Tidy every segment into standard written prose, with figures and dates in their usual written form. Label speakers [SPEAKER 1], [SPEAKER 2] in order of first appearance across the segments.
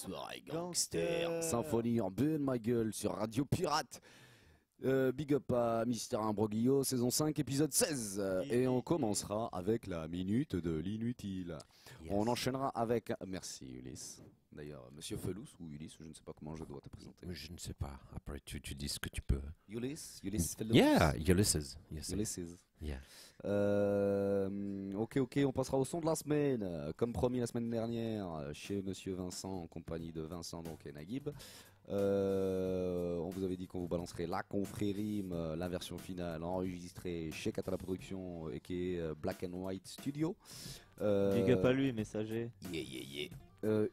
[SPEAKER 1] soirée gangster. Symphonie en bonne ma gueule sur Radio Pirate. Big up à Mister Imbroglio, saison 5, épisode 16. Et on commencera avec la minute de l'inutile. Yes. On enchaînera avec... Merci Ulysse. D'ailleurs, Monsieur Felous ou Ulysse, je ne sais pas comment je dois te présenter.
[SPEAKER 2] Je ne sais pas. Après, tu dis ce que tu peux.
[SPEAKER 1] Ulysse Felous.
[SPEAKER 2] Yeah, Ulysses. Yes.
[SPEAKER 1] Ulysses.
[SPEAKER 2] Yeah.
[SPEAKER 1] Ok, on passera au son de la semaine. Comme promis la semaine dernière, chez Monsieur Vincent, en compagnie de Vincent donc, et Naguib. On vous avait dit qu'on vous balancerait la confrérie, la version finale enregistrée chez Katana Productions et qui est Black and White Studio.
[SPEAKER 3] Big up à lui, messager.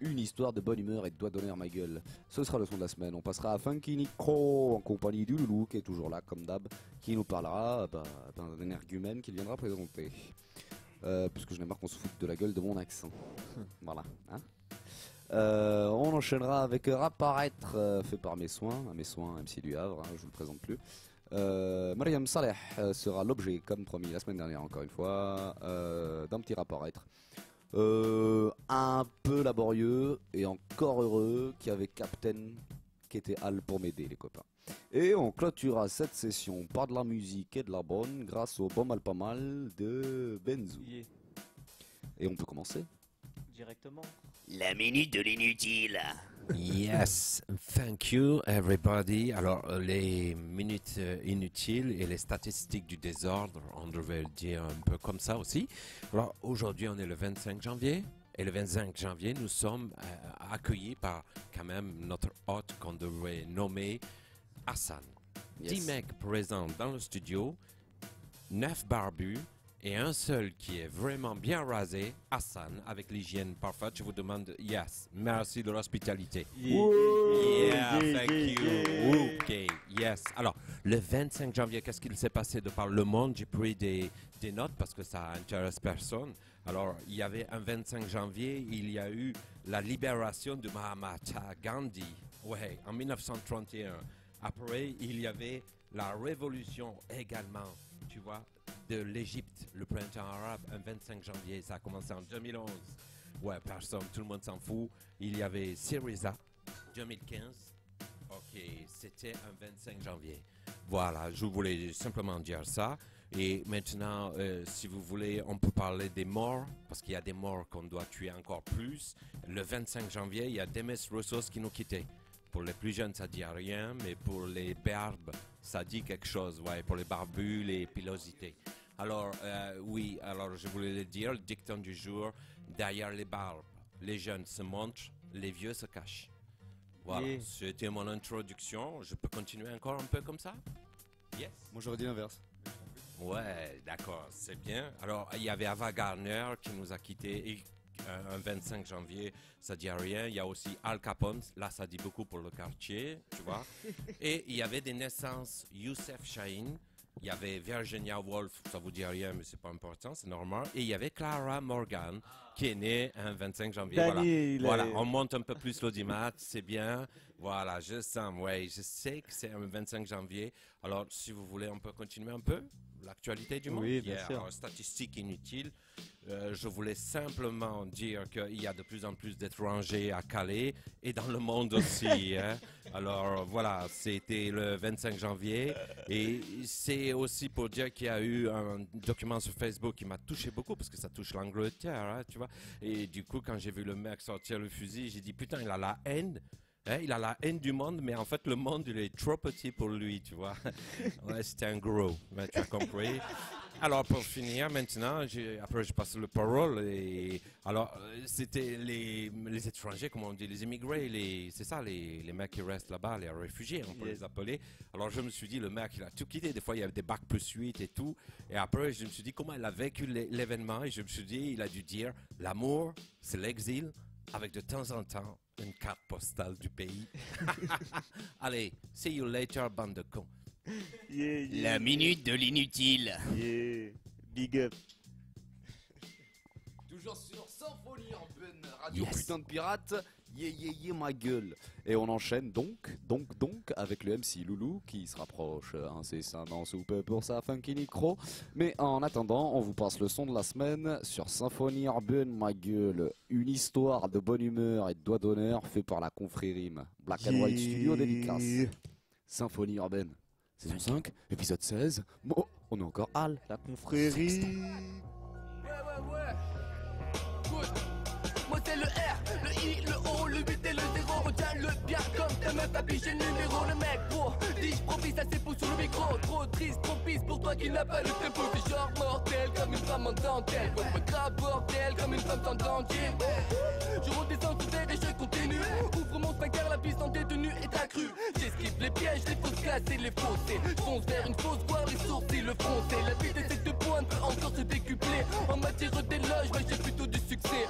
[SPEAKER 1] Une histoire de bonne humeur et de doigt d'honneur, ma gueule. Ce sera le son de la semaine. On passera à Funky Nico en compagnie du Loulou qui est toujours là comme d'hab, qui nous parlera d'un énergumène qu'il viendra présenter. Puisque je n'ai marre qu'on se foute de la gueule de mon accent. Voilà. Hein, on enchaînera avec Rap Paraître fait par Mes Soins MC du Havre, je vous le présente plus. Mariam Saleh sera l'objet, comme promis la semaine dernière encore une fois, d'un petit Rap Paraître. Un peu laborieux et encore heureux qu'il y avait Captain qui était Al pour m'aider les copains. Et on clôturera cette session par de la musique et de la bonne grâce au bon mal pas mal de Benzo. Yeah. Et on peut commencer
[SPEAKER 3] directement.
[SPEAKER 4] La minute de l'inutile.
[SPEAKER 2] Yes, thank you everybody. Alors les minutes inutiles et les statistiques du désordre, on devrait le dire un peu comme ça aussi. Alors aujourd'hui on est le 25 janvier et le 25 janvier nous sommes accueillis par quand même notre hôte qu'on devrait nommer Hassan. Yes. 10 mecs présents dans le studio, 9 barbus et un seul qui est vraiment bien rasé, Hassan, avec l'hygiène parfaite. Je vous demande, yes, merci de l'hospitalité. Yeah, thank you. Ok, yes. Alors, le 25 janvier, qu'est-ce qu'il s'est passé de par le monde? J'ai pris des notes parce que ça intéresse personne. Alors, il y avait un 25 janvier, il y a eu la libération de Mahatma Gandhi, ouais, en 1931. Après, il y avait la révolution également, tu vois, de l'Égypte, le printemps arabe, un 25 janvier, ça a commencé en 2011. Ouais, personne, tout le monde s'en fout. Il y avait Syriza, 2015. Ok, c'était un 25 janvier. Voilà, je voulais simplement dire ça. Et maintenant, si vous voulez, on peut parler des morts, parce qu'il y a des morts qu'on doit tuer encore plus. Le 25 janvier, il y a Demis Roussos qui nous quittait. Pour les plus jeunes, ça dit rien, mais pour les barbes, ça dit quelque chose. Ouais, pour les barbus, les pilosités. Alors, oui, alors je voulais le dire, le dicton du jour, derrière les barbes, les jeunes se montrent, les vieux se cachent. Voilà, yeah. C'était mon introduction. Je peux continuer encore un peu comme ça? Yes.
[SPEAKER 1] Moi, j'aurais dit l'inverse.
[SPEAKER 2] Ouais, d'accord, c'est bien. Alors, il y avait Ava Gardner qui nous a quittés. Et un 25 janvier, ça dit rien. Il y a aussi Al Capone, là ça dit beaucoup pour le quartier, tu vois. Et il y avait des naissances, Youssef Chahine, il y avait Virginia Woolf, ça vous dit rien mais c'est pas important, c'est normal. Et il y avait Clara Morgan qui est née un 25 janvier. Voilà, on monte un peu plus l'audimat, c'est bien. Voilà, je sens, ouais, je sais que c'est un 25 janvier. Alors si vous voulez, on peut continuer un peu l'actualité du monde.
[SPEAKER 3] Oui, bien sûr.
[SPEAKER 2] Alors, statistiques inutiles. Je voulais simplement dire qu'il y a de plus en plus d'étrangers à Calais et dans le monde aussi. Hein. Alors voilà, c'était le 25 janvier et c'est aussi pour dire qu'il y a eu un document sur Facebook qui m'a touché beaucoup parce que ça touche l'Angleterre, hein, tu vois. Et du coup, quand j'ai vu le mec sortir le fusil, j'ai dit putain, il a la haine. Hein, il a la haine du monde, mais en fait, le monde, il est trop petit pour lui, tu vois. Ouais, c'était un gros, ouais, tu as compris. Alors, pour finir, maintenant, après, je passe le parole. Et, alors, c'était les étrangers, comme on dit, les immigrés, c'est ça, les mecs qui restent là-bas, les réfugiés, on peut les appeler. Alors, je me suis dit, le mec, il a tout quitté. Des fois, il y avait des bacs plus 8 et tout. Et après, je me suis dit, comment il a vécu l'événement. Et je me suis dit, il a dû dire, l'amour, c'est l'exil, avec de temps en temps une carte postale du pays. Allez, see you later, bande de cons.
[SPEAKER 4] La minute de l'inutile.
[SPEAKER 3] Yeah, big up.
[SPEAKER 1] Toujours sur Symphonie en bonne radio, yes. Putain de pirate. ma gueule. Et on enchaîne donc avec le MC Loulou qui se rapproche incessamment sous peu pour sa funky micro. Mais en attendant, on vous passe le son de la semaine sur Symphonie Urbaine, ma gueule. Une histoire de bonne humeur et de doigt d'honneur fait par la confrérie Black and White Studio dédicace. Symphonie Urbaine, saison 5, épisode 16. Bon, on est encore Al.
[SPEAKER 3] La confrérie.
[SPEAKER 5] Ouais. Good. Moi c'est le R, le I, le O, le 8 et le 0. Retiens-le bien comme ta meuf affiche le numéro. Le mec pro, dis j'propise à ses pouces sur le micro. Trop triste, trop pisse pour toi qui n'a pas le tempo. C'est genre mortel comme une femme en dentelle. Ouais, me grave bordel comme une femme sans dentier. Je redescends sous terre et je continue. Ouvre mon sphincter, la piste en détenue est accrue. J'esquive les pièges, les fausses classes et les fossés. Fonce vers une fausse voire les sourcils le froncé. La vie de ces deux points peut encore se décupler. En matière d'éloge, moi j'ai plutôt du succès.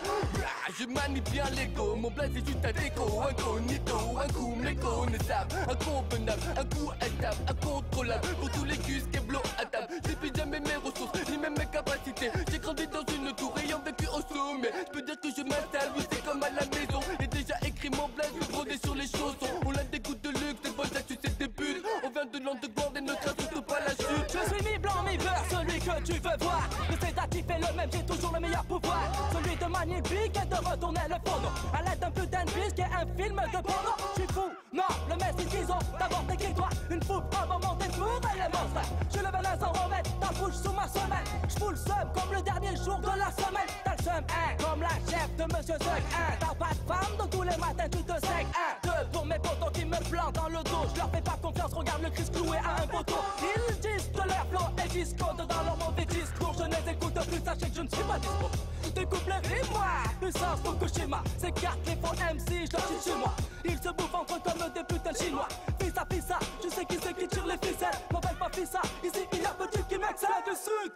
[SPEAKER 5] Je manie bien l'ego, mon blaze est juste un déco. Incognito, un coup méconnaissable, inconvenable, un coup instable, incontrôlable. Pour tous les culs qui blow à table. J'épuise jamais mes ressources, ni même mes capacités. J'ai grandi dans une tour ayant vécu au sommet. Je peux dire que je m'installe, oui c'est comme à la maison. Et déjà écrit mon blaze, brodé sur les chaussons. On a des gouttes de luxe, des bonnes actus et des buts. On vient de l'underground et ne craint surtout pas la chute.
[SPEAKER 6] Je suis mi-blanc, mi-vert, celui que tu veux voir. Le sédatif est le même, j'ai toujours le meilleur pouvoir. Celui de manier big et de retourner le phono. À l'aide d'un putain de bis qui est un film de porno. Je suis fou, non, le messie disons. D'abord décris-toi, une foupe avant mon détour et les monstres. Je le venin sans remettre ta bouche sous ma semelle. Je fous le seum comme le dernier jour de la semaine. T'as le seum, comme la chef de Monsieur Zuck. T'as pas de femme, donc tous les matins tu te sec. Deux pour mes potos qui me plantent dans le dos. Je leur fais pas confiance, regarde le Christ cloué à un poteau. Ils disent que leur flow est discorde dans leur mauvais discours. Je ne les écoute plus, sachez que je ne suis pas dispo. Découpe les rimes, moi. Puissance Fukushima, s'écarte les faux MC, je leur chie chez moi. Ils se bouffent entre comme des putains chinois. Fils ça, je sais qui c'est qui tire les ficelles. M'appelle pas ça, ici il y a petit qui m'excelle du sud.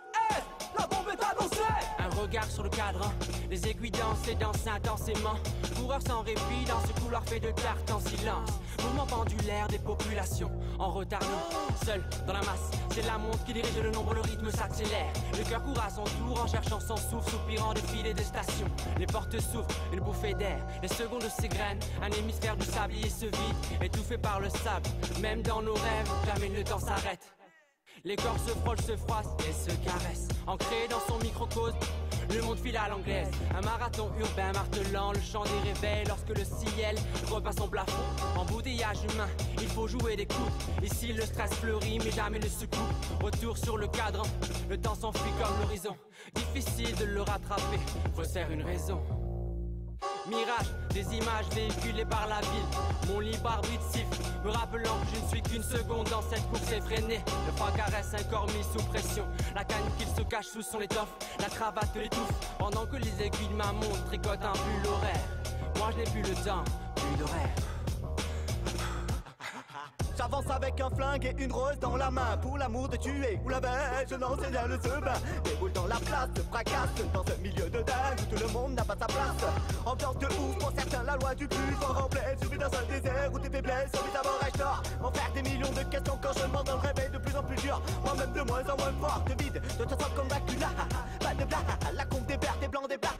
[SPEAKER 6] La bombe est annoncée.
[SPEAKER 7] Un regard sur le cadre, les aiguilles dansent et dansent intensément. Coureur sans répit dans ce couloir fait de tarte en silence. Mouvement pendulaire des populations en retard, seul dans la masse. C'est la montre qui dirige le nombre, le rythme s'accélère. Le cœur court à son tour en cherchant son souffle, soupirant des filets des stations. Les portes s'ouvrent, une bouffée d'air, les secondes s'égrènent. Un hémisphère du sablier se vide, étouffé par le sable. Même dans nos rêves, jamais le temps s'arrête. Les corps se frôlent, se froissent et se caressent. Ancré dans son microcosme, le monde file à l'anglaise. Un marathon urbain martelant le chant des réveils. Lorsque le ciel repasse son plafond. Embouteillage humain, il faut jouer des coups. Ici le stress fleurit mais jamais ne se coupe. Retour sur le cadran, le temps s'enfuit comme l'horizon. Difficile de le rattraper, faussaire une raison. Mirage, des images véhiculées par la ville. Mon libre arbitre siffle, me rappelant que je ne suis qu'une seconde dans cette course effrénée. Le froid caresse un corps mis sous pression. La canne qu'il se cache sous son étoffe, la cravate l'étouffe. Pendant que les aiguilles de ma montre tricotent un pull horaire. Moi je n'ai plus le temps, plus de rêve.
[SPEAKER 8] J'avance avec un flingue et une rose dans la main. Pour l'amour de tuer ou la bête, je n'en sais rien le bain. Déboule dans la place, se fracasse dans un milieu de dingue où tout le monde n'a pas sa place. Ambiance de ouf, pour certains la loi du plus fort en pleine. Je vis dans un désert où tes faiblesses sont mis d'abord et tort. M'en faire des millions de questions quand je m'entends le réveil de plus en plus dur. Moi-même de moins en moins fort, de vide, de te sens comme Dracula. Pas de blague, la compte des verts, des blancs, des blagues.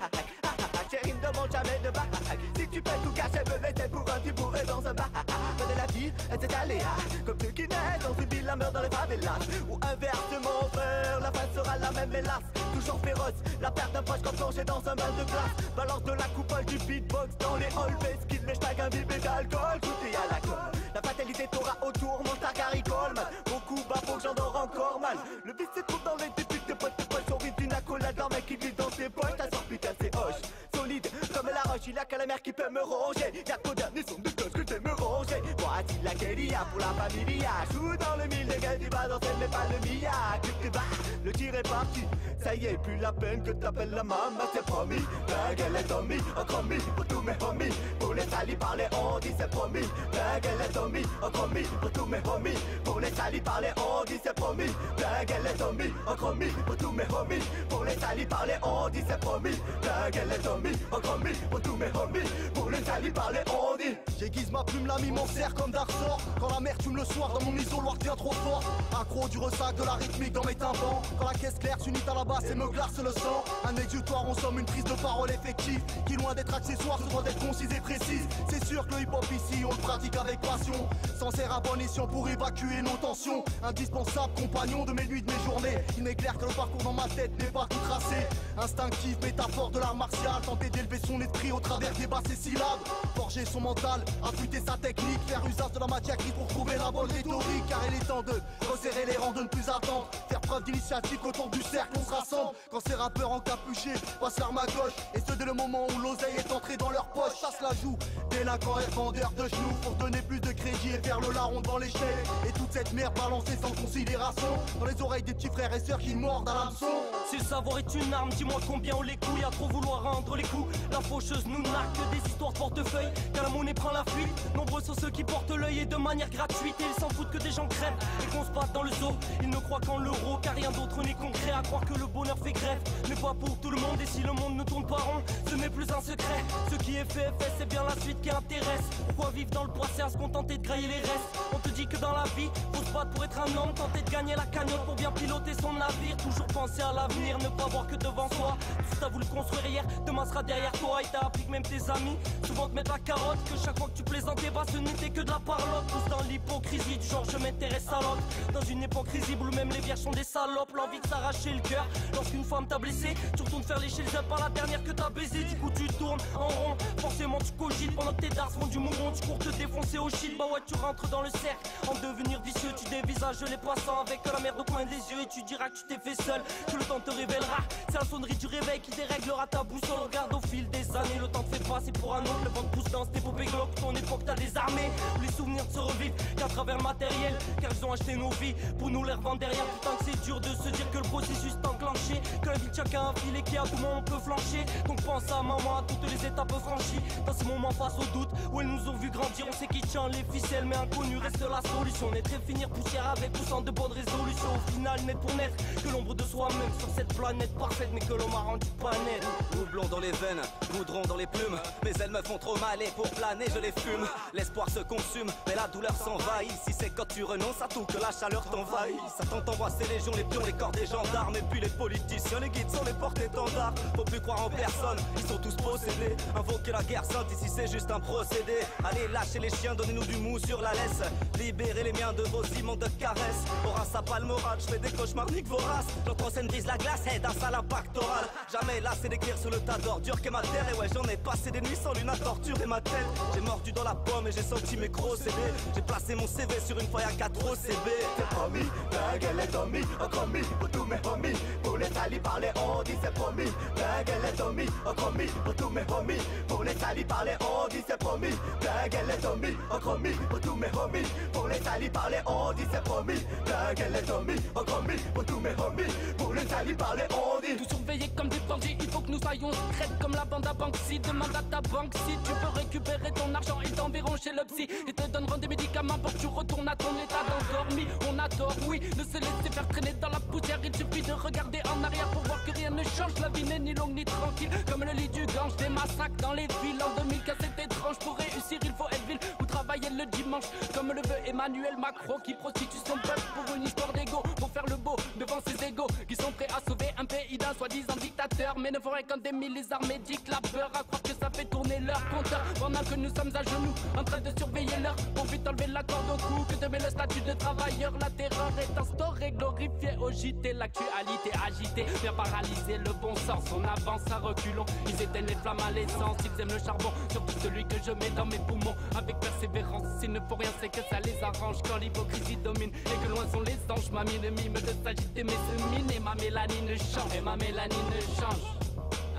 [SPEAKER 8] Chérie, ne demande jamais de bague. Si tu peux tout cacher, me laisser pour un tu pourrais dans un bar. De la vie, c'est aléa. Comme ceux qui naissent dans une ville, la meurt dans les favelas. Ou inversement, frère, la fin sera la même hélas. Toujours féroce, la perte d'un proche quand plongé dans un bain de glace. Balance de la coupole du beatbox dans les halls. Qu'il met chaque imbibé d'alcool, tout est à la colle. La fatalité t'aura autour, mon star Gary Coleman. Beaucoup bas, faut que j'en dors encore mal. Le vice se trouve dans les députés de poche. On vit d'une accolade, leur mec qui glisse dans ses poches. Ta sort putain c'est hoche, solide comme la roche. Il a qu'à la mer qui peut me ronger. Y'a qu'au dernier son de cause que t'aimes me ranger. Voici la guérilla pour la familia. Joue dans le mille de gueule, tu vas danser mais pas le mia. Que tu vas, le tir est parti. Ça y est, plus la peine que t'appelles la maman, c'est promis. La gueule est tombée, encore mis pour tous mes homies. Pour les salis parler, on dit c'est promis. La gueule est tombée, encore mis pour tous mes homies. Pour les salis parler, on dit c'est promis. La gueule est tombée, encore mis pour tous mes homies. Pour les salis parler, on dit c'est promis. La gueule est tombée, encore mis pour tous mes homies. Pour les salis parler, on dit.
[SPEAKER 9] J'aiguise ma plume, l'ami m'en sert comme d'un ressort. Quand la mer fume le soir, dans mon isoloir devient trop fort. Accro du ressac de la rythmique dans mes tympans. Quand la caisse claire s'unit à la tabasse et me glace le sang. Un exutoire, on somme une prise de parole effective qui loin d'être accessoire se doit d'être concise et précise. C'est sûr que le hip-hop ici on le pratique avec passion, sans serre à bon escient pour évacuer nos tensions. Indispensable compagnon de mes nuits, de mes journées. Il n'est clair que le parcours dans ma tête n'est pas tout tracé. Instinctive, métaphore de l'art martial, tenter d'élever son esprit au travers des basses et syllabes. Forger son mental, affûter sa technique, faire usage de la matière grise pour trouver la bonne rhétorique. Car il est temps de resserrer les rangs, de ne plus attendre, faire preuve d'initiative autour du cercle on se rassemble. Quand ces rappeurs encapuchés passent l'arme à gauche, et ce dès le moment où l'oseille est entrée dans leur poche, ça se la joue. Délinquants et vendeurs de genoux pour donner plus de crédit et faire le larron devant l'échec. Et toute cette merde balancée sans considération dans les oreilles des petits frères et sœurs qui mordent à l'hameçon.
[SPEAKER 6] Si le savoir est une arme, dis-moi combien on les couille à trop vouloir rendre les coups. La faucheuse nous narque des histoires de portefeuille, car la monnaie prend la fuite. Nombreux sont ceux qui portent l'œil et de manière gratuite. Et ils s'en foutent que des gens crèvent et qu'on se batte dans le zoo. Ils ne croient qu'en l'euro, car rien d'autre n'est concret. À croire que le bonheur fait grève, mais pas pour tout le monde. Et si le monde ne tourne pas rond, ce n'est plus un secret. Ce qui est fait, c'est bien la suite qui intéresse. Pourquoi vivre dans le poisson à se contenter de grailler les restes? On te dit que dans la vie, faut se battre pour être un homme, tenter de gagner la cagnotte pour bien piloter son navire. Toujours penser à l'avenir, ne pas voir que devant soi. Tout t'as voulu construire hier, demain sera derrière toi. Et t'as appris que même tes amis souvent te mettent la carotte, que chaque fois que tu plaisantais bas, ce n'était que de la parlotte. Tous dans l'hypocrisie du genre je m'intéresse à l'autre. Dans une époque risible où même les vierges sont des salopes. L'envie de s'arracher le cœur lorsqu'une femme t'a blessé. Tu retournes faire lécher le jeu par la dernière que t'as baisé. Du coup tu tournes en rond, forcément tu cogites. Pendant que tes dards font du mouron, tu cours te défoncer au shit. Bah ouais, tu rentres dans le cercle en devenir vicieux. Tu dévisages les passants avec la merde au coin des yeux. Et tu diras que tu t'es fait seul, que le temps te révélera. C'est la sonnerie du réveil qui déréglera ta boussole. Regarde au fil des années, le temps te fait passer pour un autre. Le vent te pousse dans cette épopée glauque, ton époque t'as des armées où les souvenirs se revivent qu'à travers le matériel. Car ils ont acheté nos vies pour nous les revendre derrière. Putain que c'est dur de se dire que le processus est enclenché, que la vie tient qu'à un filet qui à tout moment on peut flancher. Donc pense à maman, à toutes les étapes franchies. Dans ce moment face au doute où elles nous ont vu grandir, on sait qui tient les ficelles, mais inconnu reste la solution. Naître et finir poussière avec ou sans de bonnes résolutions. Au final naître pour naître, que l'ombre de soi-même sur cette planète parfaite, mais que l'homme a rendu pas net.
[SPEAKER 8] Houblon dans les veines, goudron dans les plumes. Mais elles me font trop mal et pour planer je les fume. L'espoir se consume, mais la douleur s'envahit. Si c'est quand tu renonces à tout que la chaleur t'envahit. Satan t'envoie ses légions, les pions, les corps des gendarmes. Et puis les politiciens, les guides sont les porte-étendards. Faut plus croire en personne, ils sont tous possédés. Invoquer la guerre sainte, ici c'est juste un procédé. Allez lâchez les chiens, donnez-nous du mou sur la laisse. Libérez les miens de vos immondes de caresses. Aura sa palmorade, je fais des cauchemars, nique voraces. J'entends scène brise la glace, aide un sale impact oral. Jamais lassé d'écrire sur le tas d'ordures qu'est ma terre. Et ouais j'en ai passé des nuits sans lune à torturer ma tête. J'ai mordu dans la pomme et j'ai senti mes gros CD. J'ai placé mon CV sur une feuille à 4 OCB.
[SPEAKER 9] C'est promis, la gueule est Tommy, encore mis pour tous mes homies. Pour les salis parler on dit c'est promis. La gueule est Tommy, encore mis pour tous mes homies. Pour les salis parler on dit c'est promis. La gueule est Tommy, encore mis pour tous mes homies. Pour les salis parler on dit c'est promis. La gueule est Tommy, encore mis pour tous mes homies. Pour les salis parler on dit.
[SPEAKER 6] Tout surveiller comme des bandits, il faut que nous soyons secrètes comme la bande à Banksy. Demande à ta banque si tu peux récupérer ton argent. Ils t'enverront chez le psy, ils te donneront des médicaments pour que tu retournes à ton état d'endormi. On adore, oui, ne se laisser faire traîner dans la poussière. Il suffit de regarder en arrière pour voir que rien ne change. La vie n'est ni longue ni tranquille, comme le lit du Gange. Des massacres dans les villes en 2015, c'est étrange. Pour réussir, il faut être ville ou travailler le dimanche. Comme le veut Emmanuel Macron qui prostitue son peuple pour une histoire d'ego. Pour faire le beau devant ses égaux qui sont prêts à sauver un pays d'un soi-disant dictateur. Mais ne feraient qu'en des les armées dictent la peur. À croire que ça fait tourner leur compteur pendant que nous sommes à genoux en train de surveiller l'heure. Pour vite enlever la corde au cou que te met le statut de travailleur. La terreur est instaurée, glorifiée au JT. L'actualité agitée vient paralyser le bon sens. On avance à reculons, ils éteignent les flammes à l'essence. Ils aiment le charbon, surtout celui que je mets dans mes poumons. Avec persévérance, s'il ne faut rien c'est que ça les arrange. Quand l'hypocrisie domine et que loin sont les anges. Mamie le mime de s'agiter mais se mine. Et ma mélanine change, et ma mélanine change.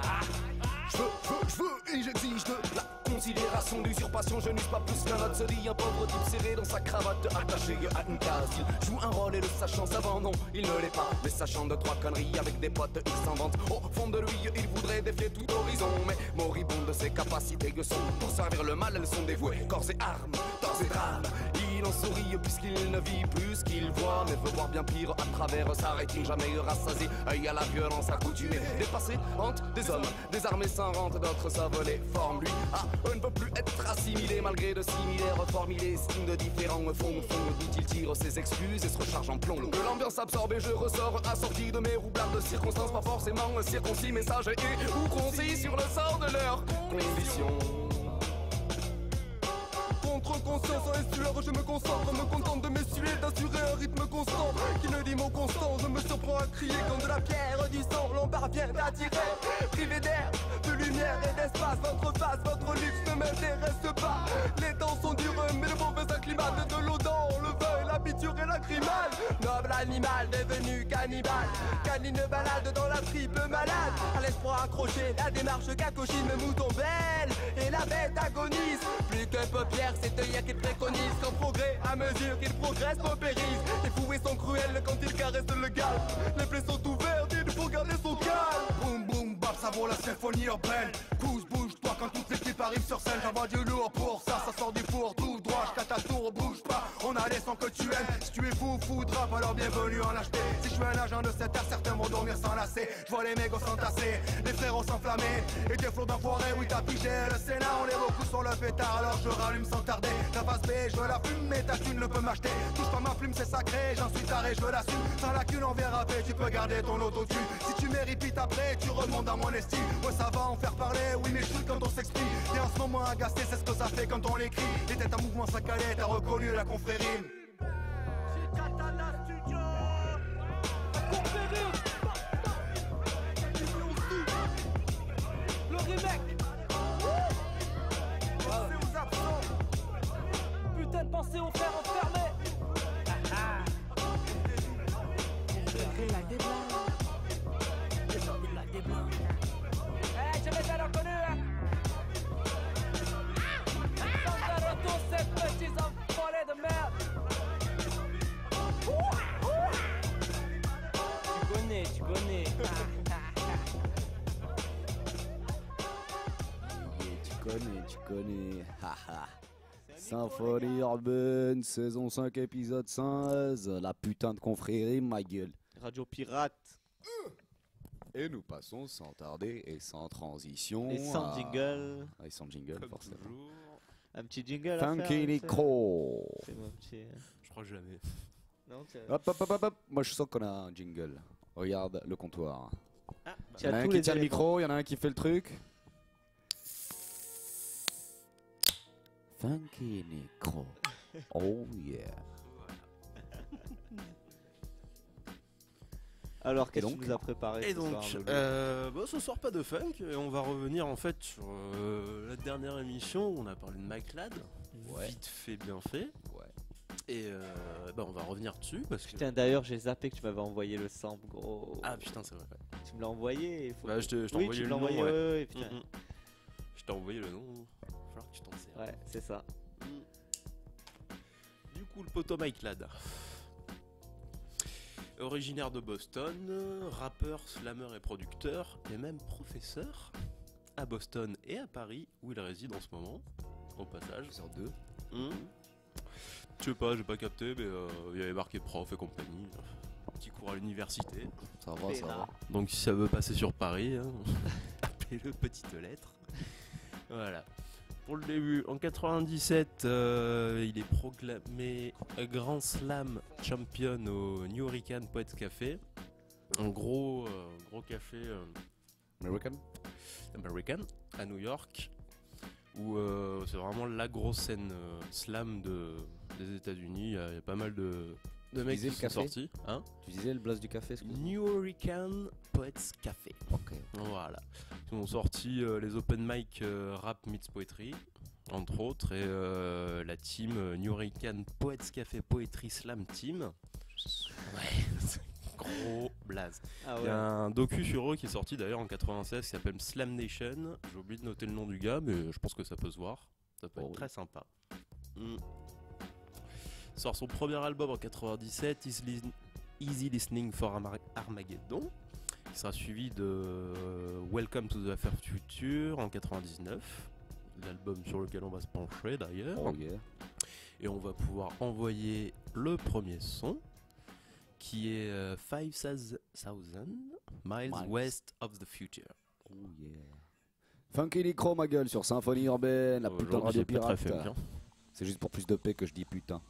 [SPEAKER 6] Ah.
[SPEAKER 10] Je veux et j'exige de la considération, d'usurpation. Je n'use pas plus qu'un autre, se dit un pauvre type serré dans sa cravate attachée à une case. Il joue un rôle et le sachant savant, non, il ne l'est pas. Mais sachant de trois conneries avec des potes, il s'invente. Au fond de lui, il voudrait défier tout horizon. Mais moribond de ses capacités que sont pour servir le mal, elles sont dévouées. Corps et armes, torse et drame. Il il en sourit puisqu'il ne vit plus ce qu'il voit, mais veut voir bien pire à travers sa rétine, jamais rassasié, œil à la violence accoutumée, dépassé, hante des hommes, des armées sans rente, d'autres savent les formes, lui, ne peut plus être assimilé, malgré de similaires formilés, estime de différents fonds, d'où il tire ses excuses et se recharge en plomb. De l'ambiance absorbée, je ressors assorti de mes roublards de circonstances, pas forcément circoncis, message et ou concis sur le sort de leurs conditions.
[SPEAKER 9] Contre conscience, en estuaire, je me concentre, me contente de m'essuyer, d'assurer un rythme constant qui ne dit mot constant. Je me surprends à crier quand de la pierre du sang l'embarras vient d'attirer. Privé d'air, de lumière et d'espace, votre face, votre luxe ne m'intéresse pas. Les temps sont durs, mais le mauvais acclimate de l'eau dans le vin, la piqûre et la grimale. Noble animal devenu cannibale, canine balade dans la triple malade. À l'espoir accroché, la démarche cacochine, me mouton belle et la bête agonise. Plus que paupières, c'est œillère qu'il préconise qu'en progrès, à mesure qu'il progresse, paupérise. Les fouets sont cruels quand ils caressent le galbe. Les plaies sont ouvertes, il faut garder son calme. Boum boum bap, ça vaut la symphonie urbaine. Pousse, bouge-toi quand toute l'équipe arrive sur scène. J'envoie du lourd pour ça, ça sort du four tout droit. Jusqu'à ta tour, bouge pas, on a les sons que tu aimes. Si tu es fou, drap, alors bienvenue en acheter. Si je suis un agent de cette ère, certains vont dormir sans lasser. Je vois les mégots s'entasser, les frérots s'enflammer. Et des flots d'enfoirés, oui t'as pigé le Sénat. On est beaucoup sur le pétard, alors je rallume sans tarder. Ta face B, je la fume, mais ta thune ne peut m'acheter. Touche pas ma plume, c'est sacré, j'en suis taré, je l'assume. Sans lacune, on verra paix, tu peux garder ton autotune. Si tu mérites après, tu remontes dans mon estime. Ouais, ça va en faire parler, oui, mais je suis quand on s'exprime. Et en ce moment agacé, c'est ce que ça fait quand on l'écrit. Les têtes en mouvement saccadées, t'as reconnu la confrérie.
[SPEAKER 6] Le remake. Putain de pensée aux frères enfermés. Eh, j'avais déjà reconnu, hein. Sans retour, ces petits enfoirés de merde. Tu connais.
[SPEAKER 1] Tu connais. Symphonie urbaine, saison 5, épisode 16. La putain de confrérie, ma gueule.
[SPEAKER 3] Radio Pirate.
[SPEAKER 1] Et nous passons sans tarder et sans transition.
[SPEAKER 3] Et sans jingle.
[SPEAKER 1] Et sans jingle,
[SPEAKER 2] Comme
[SPEAKER 1] forcément.
[SPEAKER 2] toujours.
[SPEAKER 3] Un petit jingle.
[SPEAKER 1] Funky Nico.
[SPEAKER 3] C'est mon petit.
[SPEAKER 2] Je crois que jamais.
[SPEAKER 3] Non,
[SPEAKER 1] Hop. Moi je sens qu'on a un jingle. Regarde le comptoir.
[SPEAKER 3] Ah,
[SPEAKER 1] il y en a un qui tient le micro, il y en a un qui fait le truc. Funky Nico. Oh yeah.
[SPEAKER 3] Alors, qu'est-ce que tu nous as préparé
[SPEAKER 11] Et donc, ce soir pas de funk, et on va revenir en fait sur la dernière émission où on a parlé de Mike Ladd, vite fait, bien fait.
[SPEAKER 1] Ouais.
[SPEAKER 11] Et on va revenir dessus parce que...
[SPEAKER 3] Putain, d'ailleurs, j'ai zappé que tu m'avais envoyé le sample, gros.
[SPEAKER 11] Ah putain, c'est vrai.
[SPEAKER 3] Tu me l'as envoyé. Il faut
[SPEAKER 11] Bah, je t'ai
[SPEAKER 3] oui,
[SPEAKER 11] envoyé
[SPEAKER 3] tu
[SPEAKER 11] le
[SPEAKER 3] l'as
[SPEAKER 11] nom.
[SPEAKER 3] envoyé, ouais, putain.
[SPEAKER 11] Je t'ai envoyé le nom. Il va falloir que tu t'en sers.
[SPEAKER 3] Ouais, c'est ça.
[SPEAKER 11] Du coup, le poteau Mike Ladd. Originaire de Boston, rappeur, slammer et producteur, et même professeur à Boston et à Paris, où il réside en ce moment, au passage.
[SPEAKER 1] Sur deux.
[SPEAKER 11] Je sais pas, j'ai pas capté, mais il y avait marqué prof et compagnie. Petit cours à l'université.
[SPEAKER 1] Ça va.
[SPEAKER 11] Donc si ça veut passer sur Paris, hein, appelez-le petite lettre. Voilà. Pour le début, en 97, il est proclamé Grand Slam Champion au New Hurricane Poets Café. Un gros café American à New York, où c'est vraiment la grosse scène slam des États-Unis. Il y a pas mal de mecs qui sont sortis. Hein,
[SPEAKER 1] tu disais le blast du café,
[SPEAKER 11] New Hurricane Poets Café.
[SPEAKER 1] Ok.
[SPEAKER 11] Voilà. Ils ont sorti les open mic rap meets poetry, entre autres, et la team New Hurricane Poets Café Poetry Slam Team. Ouais, gros blaze.
[SPEAKER 3] Ah ouais.
[SPEAKER 11] Il y a un docu sur eux qui est sorti d'ailleurs en 96 qui s'appelle Slam Nation. J'ai oublié de noter le nom du gars, mais je pense que ça peut se voir. Ça peut être très sympa. Sort son premier album en 97, Easy Listening for Armageddon, qui sera suivi de Welcome to the Far Future en 99, l'album sur lequel on va se pencher d'ailleurs.
[SPEAKER 1] Oh yeah.
[SPEAKER 11] Et on va pouvoir envoyer le premier son qui est 5000 Miles West of the Future.
[SPEAKER 1] Oh yeah. Funky Necro, ma gueule, sur Symphonie Urbaine, la putain de radio pirate. C'est juste pour plus de paix que je dis putain.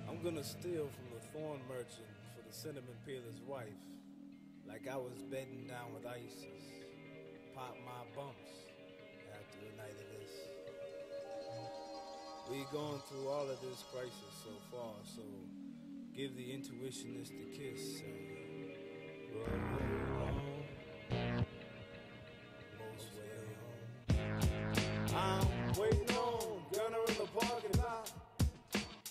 [SPEAKER 12] I'm gonna steal from the thorn merchant for the cinnamon peeler's wife, like I was bedding down with ISIS. Pop my bumps after a night of this. We gone through all of this crisis so far, so give the intuitionist a kiss and roll home, most way home. I'm waiting on Gunner in the parking lot.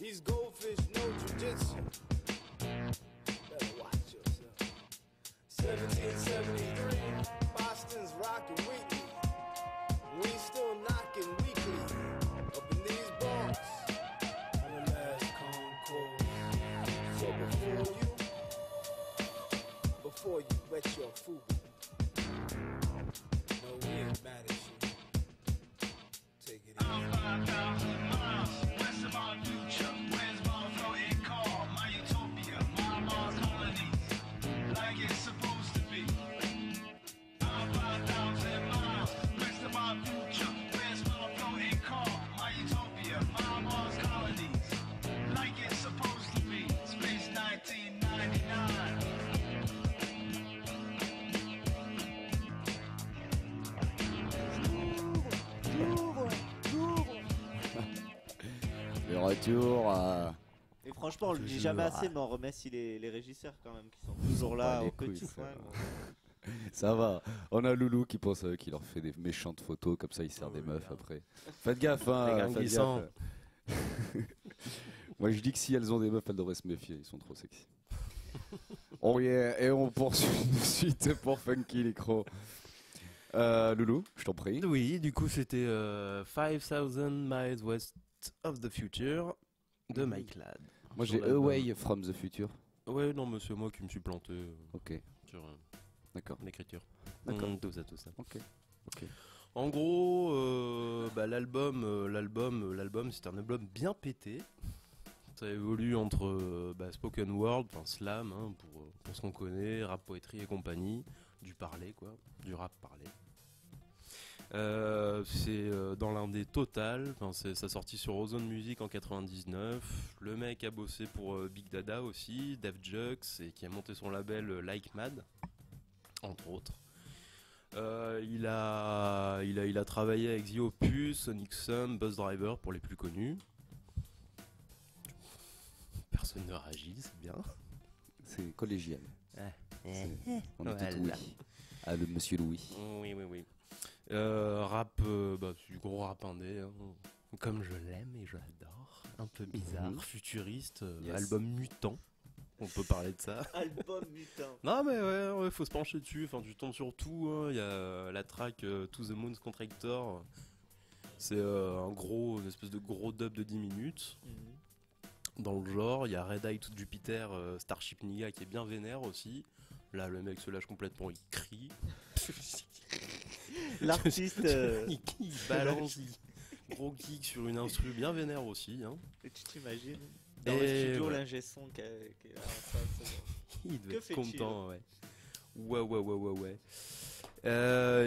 [SPEAKER 12] These goldfish know jujitsu. Better watch yourself. 1773, Boston's rockin' weekly. We still knockin' weekly. Up in these bars, on the last concourse. So before you wet your food, no, we ain't mad at you. Take it easy. I'm 5,000 miles west of our future. Where's my floating car? My utopia, my Mars colonies, like it's supposed to be. I'm 5,000 miles west of our future. Where's my floating car? My utopia, my Mars colonies, like it's supposed to be. Space 1999.
[SPEAKER 1] Le retour à...
[SPEAKER 3] Et franchement, on le dit jamais assez, mais on remercie les régisseurs quand même qui sont toujours là au petit coin.
[SPEAKER 1] Ça va, on a Loulou qui pense à eux, qui leur fait des méchantes photos, comme ça il sert des meufs après. Faites gaffe, hein, faites gaffe. Moi je dis que si elles ont des meufs, elles devraient se méfier, ils sont trop sexy. Oh yeah, et on poursuit de suite pour Funky Necro. Loulou, je t'en prie.
[SPEAKER 11] Oui, du coup c'était 5000 Miles West of the Future de Mike Ladd.
[SPEAKER 1] Moi j'ai Away from the Future.
[SPEAKER 11] Ouais, non, mais c'est moi qui me suis planté sur l'écriture.
[SPEAKER 1] D'accord.
[SPEAKER 11] Tout ça.
[SPEAKER 1] Ok.
[SPEAKER 11] En gros, l'album, c'est un album bien pété. Ça évolue entre spoken word, enfin slam, hein, pour ce qu'on connaît, rap, poétrie et compagnie, du parler, quoi, du rap parlé. C'est dans l'indé total, ça sorti sur Ozone Music en 99. Le mec a bossé pour Big Dada aussi, Def Jux, et qui a monté son label Like Mad, entre autres. Il a travaillé avec The Opus, Sonic Sum, Buzz Driver pour les plus connus. Personne ne réagit, c'est bien.
[SPEAKER 1] C'est collégial. On est
[SPEAKER 11] Voilà.
[SPEAKER 1] tous oui. Ah, le monsieur Louis.
[SPEAKER 11] Oui. Rap, c'est du gros rap indé, hein. Comme je l'aime et je l'adore. Un peu bizarre, futuriste,
[SPEAKER 1] Yes.
[SPEAKER 11] album mutant. On peut parler de ça.
[SPEAKER 3] Album mutant.
[SPEAKER 11] Non mais ouais, faut se pencher dessus. Enfin, tu tombes sur tout. Il y a la track To the Moon's Contractor. C'est une espèce de gros dub de 10 minutes. Dans le genre, il y a Red Eye to Jupiter, Starship Niga qui est bien vénère aussi. Là, le mec se lâche complètement, il crie.
[SPEAKER 3] L'artiste
[SPEAKER 11] il balance, gros kick sur une instru bien vénère aussi. Hein.
[SPEAKER 3] Et tu t'imagines dans le studio l'ingé son qui est là,
[SPEAKER 11] il devait
[SPEAKER 3] que
[SPEAKER 11] être
[SPEAKER 3] fait-il
[SPEAKER 11] content, ouais. Ouais.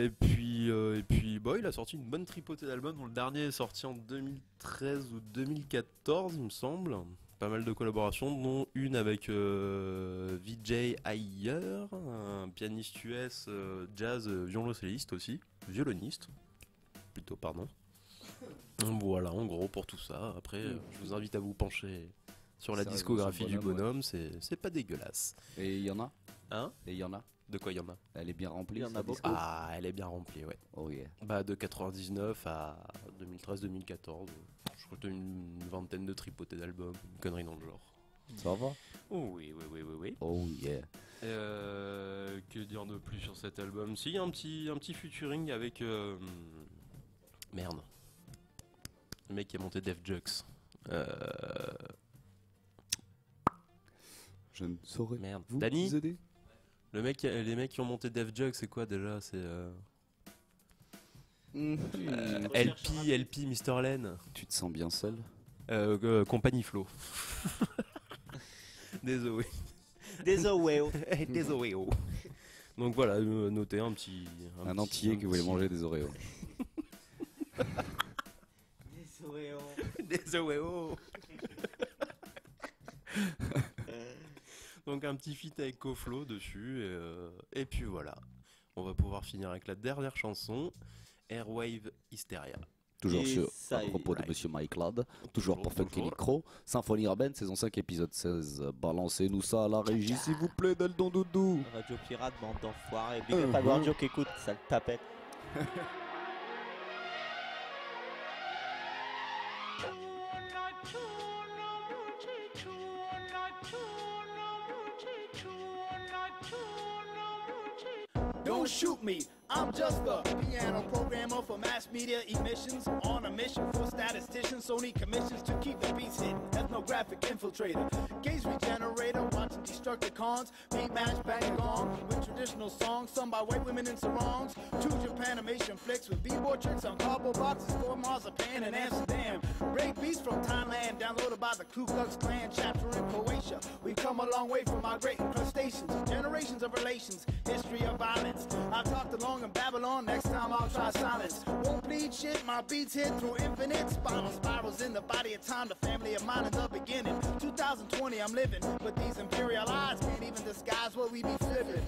[SPEAKER 11] Et puis, il a sorti une bonne tripotée d'albums, dont le dernier est sorti en 2013 ou 2014, il me semble. Pas mal de collaborations, dont une avec VJ Ayer, un pianiste US, jazz, violoncelliste aussi, violoniste, plutôt, pardon. Voilà, en gros, pour tout ça. Après, je vous invite à vous pencher sur la
[SPEAKER 1] Ça,
[SPEAKER 11] discographie du
[SPEAKER 1] bonhomme,
[SPEAKER 11] bonhomme, c'est pas dégueulasse.
[SPEAKER 1] Et il y en a
[SPEAKER 11] Hein?
[SPEAKER 1] Et il y en a
[SPEAKER 11] De quoi il y en a?
[SPEAKER 1] Elle est bien remplie.
[SPEAKER 3] Il y en a
[SPEAKER 1] sa
[SPEAKER 3] beaucoup.
[SPEAKER 1] disco
[SPEAKER 11] Ah, elle est bien remplie, ouais.
[SPEAKER 1] Oh yeah.
[SPEAKER 11] Bah, de 99 à 2013-2014, je crois que t'as une vingtaine de tripotés d'albums, une connerie dans le genre.
[SPEAKER 1] Ça va?
[SPEAKER 11] Oh oui.
[SPEAKER 1] Oh yeah.
[SPEAKER 11] Que dire de plus sur cet album? Si, un petit featuring avec... Merde. Le mec qui a monté Def Jux.
[SPEAKER 1] Je ne saurais
[SPEAKER 11] Merde.
[SPEAKER 1] vous
[SPEAKER 11] Danny
[SPEAKER 1] aider.
[SPEAKER 11] Les mecs qui ont monté Def Jux, c'est quoi déjà? C'est... LP, Mr. Len.
[SPEAKER 1] Tu te sens bien seul?
[SPEAKER 11] Compagnie Flow. Désolé.
[SPEAKER 3] Désolé.
[SPEAKER 11] Donc voilà, notez un petit...
[SPEAKER 1] Un entier qui voulait manger des Oreos.
[SPEAKER 11] Désolé. Donc un petit feat avec Koflo dessus, et puis voilà. On va pouvoir finir avec la dernière chanson, Airwave Hysteria.
[SPEAKER 1] Toujours
[SPEAKER 3] Et
[SPEAKER 1] sur
[SPEAKER 3] ça
[SPEAKER 1] à
[SPEAKER 3] y est.
[SPEAKER 1] propos de Monsieur Mike Ladd, toujours pour Funky
[SPEAKER 11] toujours.
[SPEAKER 1] Micro, Symphonie Urbaine, saison 5, épisode 16. Balancez-nous ça à la régie, s'il vous plaît, Deldon Doudou.
[SPEAKER 3] Radio Pirate, bande d'enfoirés. Big up à Guardio qui écoute, sale tapette.
[SPEAKER 13] Don't shoot me, I'm just a piano programmer for mass media emissions. On a mission for statisticians, Sony commissions to keep the beats hidden. Ethnographic infiltrator, gaze regenerator, watching Destructicons, beat match bang along with traditional songs sung by white women in sarongs. Two Japanimation flicks with b-boy tricks on cardboard boxes for marzipan in Amsterdam. Break beats from Thailand, downloaded by the Ku Klux Klan chapter in Croatia. We've come a long way from migrating crustaceans, generations of relations, history of violence. I talked along in Babylon, next time I'll try silence. Won't bleed shit, my beats hit through infinite spirals in the body of time, the family of mine in the beginning. 2020 I'm living, but these imperial eyes can't even disguise what we be flipping.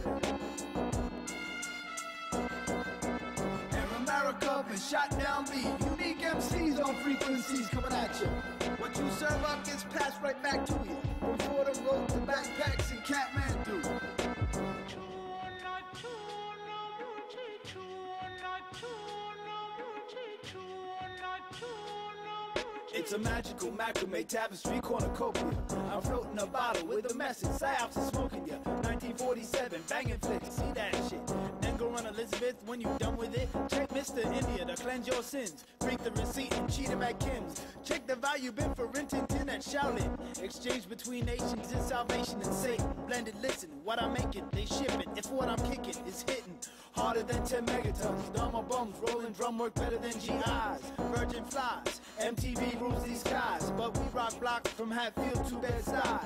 [SPEAKER 13] America been shot down beat. Unique MCs on frequencies coming at you. What you serve up gets passed right back to you. From Florida Road to backpacks and Kathmandu. It's a magical macrame tapestry cornucopia. I'm floating a bottle with a message. Psyops is smoking ya. 1947, banging flicks. See that shit. Then go run Elizabeth when you done with it. Check Mr. India to cleanse your sins. Freak the receipt and cheat him at Kim's. Check the value bin for Rintintin at Shaolin. Exchange between nations is salvation and Satan. Blended, listen, what I'm making, they shipping. If what I'm kicking is hitting harder than 10 megatons. Dumber bums rolling drum work better than GIs. Virgin flies, MTV rules these skies. But we rock blocks from Hatfield to Bed-Stuy.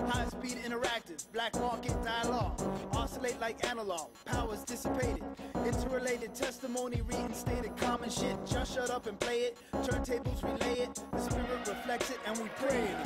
[SPEAKER 13] High speed interactive, black market dialogue. Oscillate like analog, powers dissipate rated. Interrelated testimony, reinstated common shit. Just shut up and play it. Turntables relay it. The spirit reflects it, and we pray it.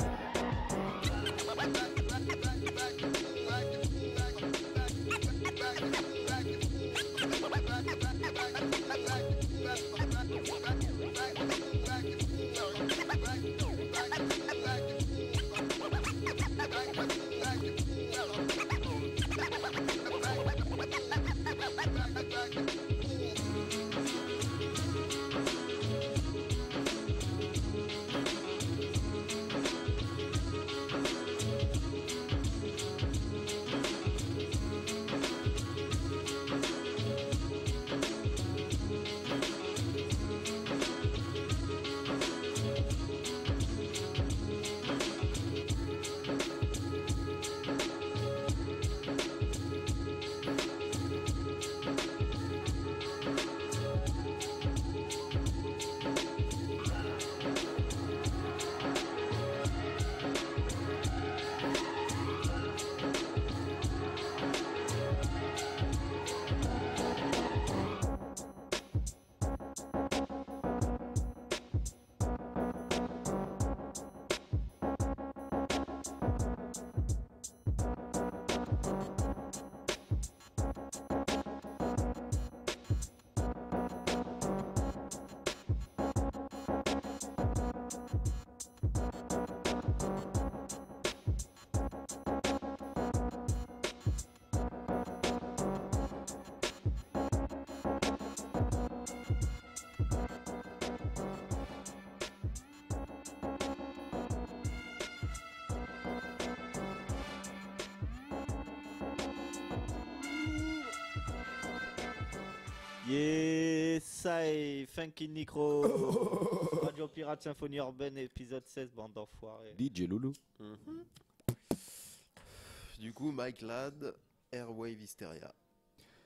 [SPEAKER 3] Ça et Funky Necro. Radio Pirate Symphonie Urbaine, épisode 16, bande d'enfoirés.
[SPEAKER 1] DJ Loulou.
[SPEAKER 11] Du coup, Mike Ladd, Airwave Hysteria.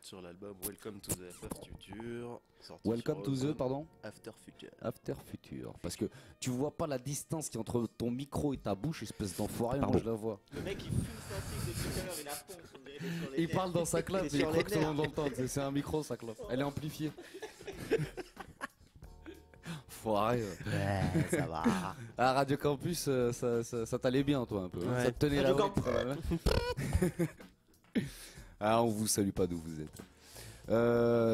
[SPEAKER 11] Sur l'album Welcome to the After Future.
[SPEAKER 1] Welcome to the, pardon
[SPEAKER 11] After Future.
[SPEAKER 1] After Future. Parce que tu vois pas la distance qui est entre ton micro et ta bouche, espèce d'enfoiré, moi je la vois.
[SPEAKER 3] Le mec il fume son tigre depuis tout à l'heure, il a fonce, on dirait qu'il est sur les
[SPEAKER 1] Il
[SPEAKER 3] nerfs.
[SPEAKER 1] parle dans sa clope,
[SPEAKER 3] Il est
[SPEAKER 1] il
[SPEAKER 3] sur
[SPEAKER 1] croit
[SPEAKER 3] les
[SPEAKER 1] que tout le monde
[SPEAKER 3] nerfs.
[SPEAKER 1] l'entend. C'est un micro, sa clope. Elle est amplifiée. Foiré.
[SPEAKER 3] Ouais, ça va.
[SPEAKER 1] À Radio Campus, ça t'allait bien, toi, un peu.
[SPEAKER 11] Ouais.
[SPEAKER 1] Ça te tenait
[SPEAKER 3] Radio
[SPEAKER 1] là-haut.
[SPEAKER 3] Campus.
[SPEAKER 1] Ah, on vous salue pas d'où vous êtes.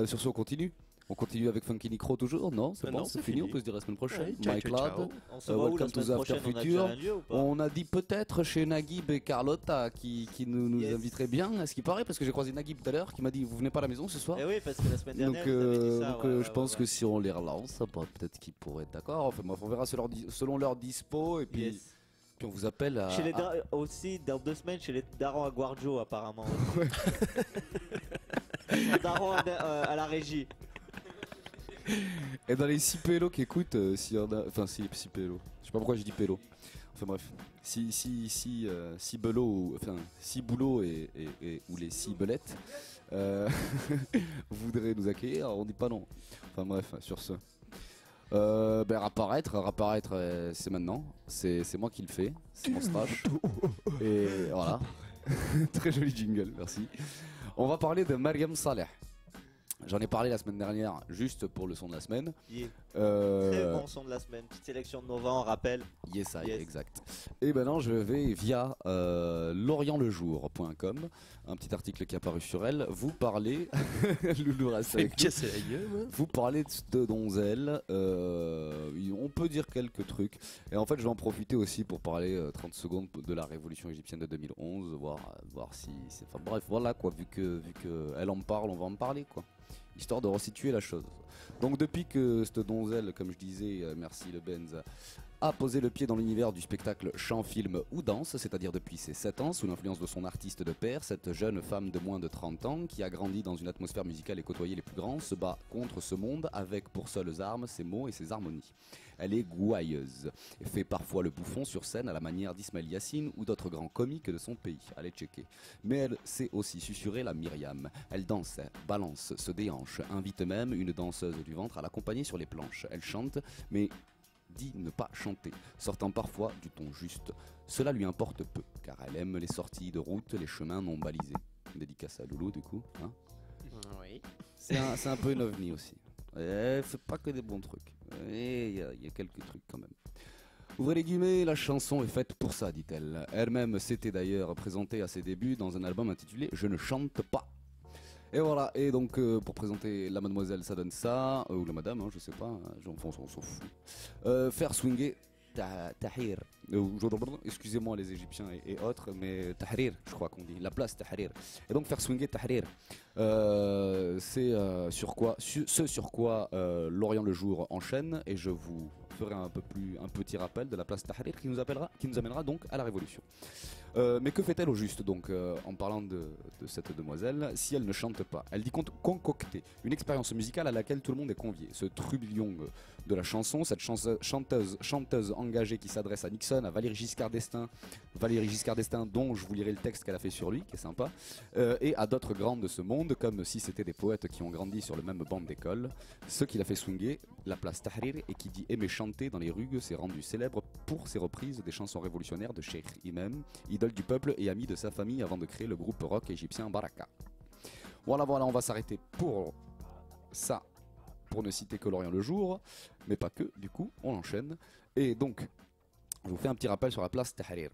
[SPEAKER 1] Sur ce, on continue. On continue avec Funky Necro toujours. Non, c'est bon, c'est fini. On peut se dire la semaine prochaine.
[SPEAKER 11] Ouais, ciao,
[SPEAKER 1] Mike
[SPEAKER 11] ciao,
[SPEAKER 1] Ladd,
[SPEAKER 11] ciao.
[SPEAKER 3] On se voit où la
[SPEAKER 1] Welcome to the
[SPEAKER 3] semaine
[SPEAKER 1] After
[SPEAKER 3] prochaine, on a
[SPEAKER 1] Future.
[SPEAKER 3] déjà un lieu ou pas?
[SPEAKER 1] On a dit peut-être chez Naguib et Carlotta qui nous
[SPEAKER 3] Yes.
[SPEAKER 1] inviterait bien, à ce qui paraît, parce que j'ai croisé Naguib tout à l'heure qui m'a dit vous venez pas à la maison ce soir.
[SPEAKER 3] Eh oui, parce que la semaine
[SPEAKER 1] Donc,
[SPEAKER 3] dernière, ils avaient dit ça. ouais,
[SPEAKER 1] je
[SPEAKER 3] ouais,
[SPEAKER 1] pense
[SPEAKER 3] ouais.
[SPEAKER 1] que si on les relance, peut-être qu'ils pourraient être d'accord. Enfin bref, on verra selon leur dispo et puis,
[SPEAKER 3] Yes.
[SPEAKER 1] puis on vous appelle à.
[SPEAKER 3] Chez les aussi, dans 2 semaines, chez les darons à Guarjo, apparemment. Darons à la régie.
[SPEAKER 1] Et dans les 6 pélos qui écoutent, s'il y en a. Enfin, si 6 pélos. Je sais pas pourquoi je dis pélo. Enfin bref. Si belots, enfin, 6 boulots ou les 6 belettes voudraient nous accueillir, on dit pas non. Enfin bref, sur ce. Rapparaître, c'est maintenant. C'est moi qui le fais. C'est mon stage. Et voilà. Très joli jingle, merci. On va parler de Mariam Saleh. J'en ai parlé la semaine dernière, juste pour le son de la semaine.
[SPEAKER 3] Yeah. Très bon son de la semaine. Petite sélection de Nova, on rappelle.
[SPEAKER 1] Yes,
[SPEAKER 3] Yes.
[SPEAKER 1] exact. Et maintenant, je vais via lorientlejour.com, un petit article qui est apparu sur elle, vous parler. Loulou reste avec nous.
[SPEAKER 11] Casser la gueule, hein.
[SPEAKER 1] Vous parler de donzelle. On peut dire quelques trucs. Et en fait, je vais en profiter aussi pour parler 30 secondes de la révolution égyptienne de 2011, voir si c'est. Enfin bref, voilà quoi. Vu que elle en parle, on va en parler quoi. Histoire de resituer la chose. Donc depuis que cette donzelle, comme je disais, merci le Benz, a posé le pied dans l'univers du spectacle chant, film ou danse, c'est-à-dire depuis ses 7 ans, sous l'influence de son artiste de père, cette jeune femme de moins de 30 ans, qui a grandi dans une atmosphère musicale et côtoyé les plus grands, se bat contre ce monde avec pour seules armes ses mots et ses harmonies. Elle est gouailleuse et fait parfois le bouffon sur scène à la manière d'Ismaël Yassine ou d'autres grands comiques de son pays. Allez checker. Mais elle sait aussi susurrer la Myriam. Elle danse, balance, se déhanche, invite même une danseuse du ventre à l'accompagner sur les planches. Elle chante, mais dit ne pas chanter, sortant parfois du ton juste. Cela lui importe peu, car elle aime les sorties de route, les chemins non balisés. Dédicace à Loulou du coup, hein.
[SPEAKER 2] Oui.
[SPEAKER 1] C'est un peu une ovni aussi. Elle fait pas que des bons trucs. Et il y a quelques trucs quand même. Ouvrez les guillemets, la chanson est faite pour ça, dit-elle. Elle-même s'était d'ailleurs présentée à ses débuts dans un album intitulé Je ne chante pas. Et voilà, et donc pour présenter la mademoiselle, ça donne ça, ou la madame, je sais pas, on s'en fout. Faire swinger Tahrir. Excusez-moi les Égyptiens et autres, mais Tahrir, je crois qu'on dit, la place Tahrir. Et donc faire swinger Tahrir, c'est ce sur quoi Lorient le Jour enchaîne, et je vous ferai un petit rappel de la place Tahrir qui nous amènera donc à la Révolution. Mais que fait-elle au juste donc en parlant de cette demoiselle si elle ne chante pas? Elle dit concocter une expérience musicale à laquelle tout le monde est convié. Ce trublion de la chanson, cette chanteuse engagée qui s'adresse à Nixon, à Valéry Giscard d'Estaing dont je vous lirai le texte qu'elle a fait sur lui, qui est sympa, et à d'autres grands de ce monde, comme si c'était des poètes qui ont grandi sur le même banc d'école. Ce qui l'a fait swinguer la place Tahrir et qui dit aimer chanter dans les rues s'est rendu célèbre pour ses reprises des chansons révolutionnaires de Cheikh Imam, idole du peuple et ami de sa famille avant de créer le groupe rock égyptien Baraka. Voilà, on va s'arrêter pour ça, pour ne citer que Lorient le Jour, mais pas que, du coup, on enchaîne. Et donc, je vous fais un petit rappel sur la place Tahrir.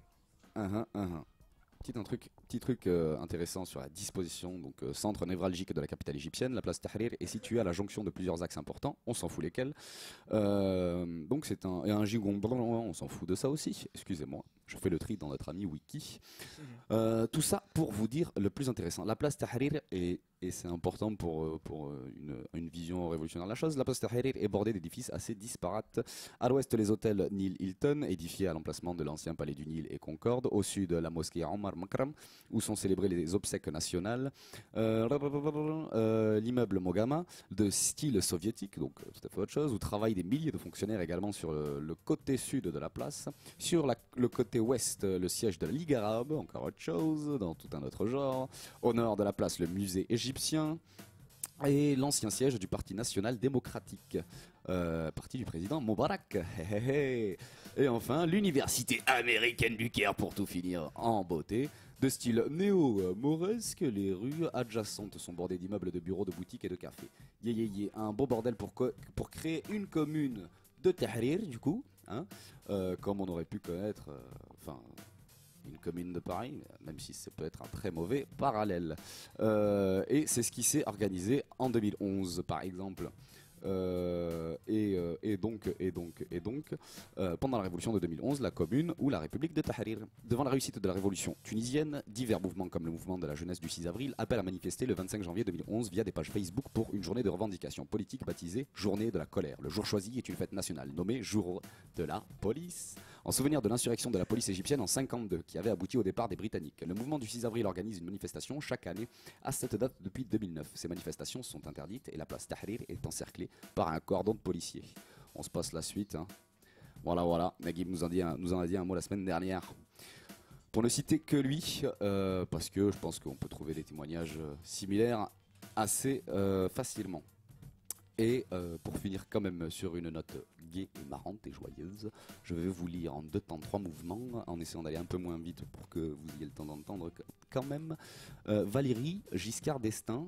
[SPEAKER 1] Petit truc intéressant sur la disposition, donc centre névralgique de la capitale égyptienne. La place Tahrir est située à la jonction de plusieurs axes importants, on s'en fout lesquels. Donc c'est un gigon blanc, on s'en fout de ça aussi, excusez-moi. Je fais le tri dans notre ami Wiki. Tout ça pour vous dire le plus intéressant. La place Tahrir, et c'est important pour une vision révolutionnaire de la chose, la place Tahrir est bordée d'édifices assez disparates. À l'ouest, les hôtels Nil Hilton, édifiés à l'emplacement de l'ancien palais du Nil et Concorde. Au sud, la mosquée Omar Makram, où sont célébrées les obsèques nationales. L'immeuble Mogama, de style soviétique, donc tout à fait autre chose, où travaillent des milliers de fonctionnaires également sur le côté sud de la place. Sur le côté ouest, le siège de la Ligue arabe, encore autre chose, dans tout un autre genre. Au nord de la place, le musée égyptien. Et l'ancien siège du Parti national démocratique, parti du président Moubarak. Et enfin, l'université américaine du Caire, pour tout finir en beauté. De style néo-mauresque, les rues adjacentes sont bordées d'immeubles de bureaux, de boutiques et de cafés. Un beau bordel pour créer une commune de Tahrir, du coup, comme on aurait pu connaître, une commune de Paris, même si ça peut être un très mauvais parallèle. Et c'est ce qui s'est organisé en 2011, par exemple. Et donc, pendant la révolution de 2011, la commune ou la République de Tahrir. Devant la réussite de la révolution tunisienne, divers mouvements comme le mouvement de la jeunesse du 6 avril appellent à manifester le 25 janvier 2011 via des pages Facebook pour une journée de revendication politique baptisée Journée de la colère. Le jour choisi est une fête nationale nommée Jour de la police, en souvenir de l'insurrection de la police égyptienne en 52 qui avait abouti au départ des Britanniques. Le mouvement du 6 avril organise une manifestation chaque année à cette date depuis 2009. Ces manifestations sont interdites et la place Tahrir est encerclée par un cordon de policiers. On se passe la suite. Voilà. Naguib nous en a dit un mot la semaine dernière. Pour ne citer que lui, parce que je pense qu'on peut trouver des témoignages similaires assez facilement. Et pour finir quand même sur une note gaie et marrante et joyeuse, je vais vous lire en 2 temps 3 mouvements, en essayant d'aller un peu moins vite pour que vous ayez le temps d'entendre quand même. Valéry Giscard d'Estaing,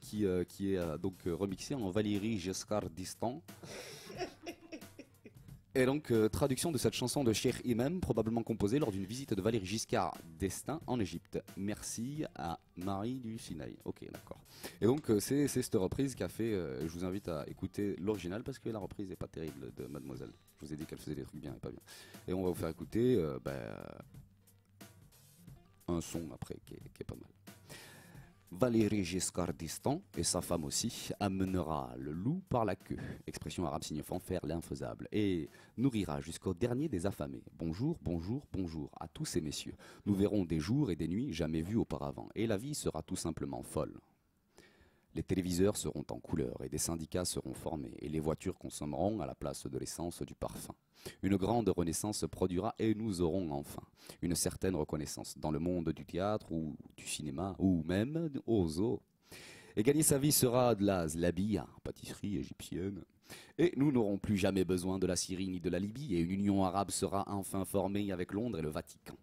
[SPEAKER 1] qui est donc remixé en Valéry Giscard d'Estaing. Et donc, traduction de cette chanson de Cheikh Imam, probablement composée lors d'une visite de Valéry Giscard d'Estaing en Égypte. Merci à Marie du Sinaï. Ok, d'accord. Et donc, c'est cette reprise qu'a fait. Je vous invite à écouter l'original parce que la reprise n'est pas terrible de Mademoiselle. Je vous ai dit qu'elle faisait des trucs bien et pas bien. Et on va vous faire écouter un son après qui est pas mal. Valéry Giscard d'Estaing et sa femme aussi amènera le loup par la queue, expression arabe signifiant faire l'infaisable, et nourrira jusqu'au dernier des affamés. Bonjour, bonjour, bonjour à tous ces messieurs. Nous verrons des jours et des nuits jamais vus auparavant, et la vie sera tout simplement folle. Les téléviseurs seront en couleur et des syndicats seront formés et les voitures consommeront à la place de l'essence du parfum. Une grande renaissance se produira et nous aurons enfin une certaine reconnaissance dans le monde du théâtre ou du cinéma ou même au zoo. Et gagner sa vie sera de la zlabia, pâtisserie égyptienne. Et nous n'aurons plus jamais besoin de la Syrie ni de la Libye et une union arabe sera enfin formée avec Londres et le Vatican.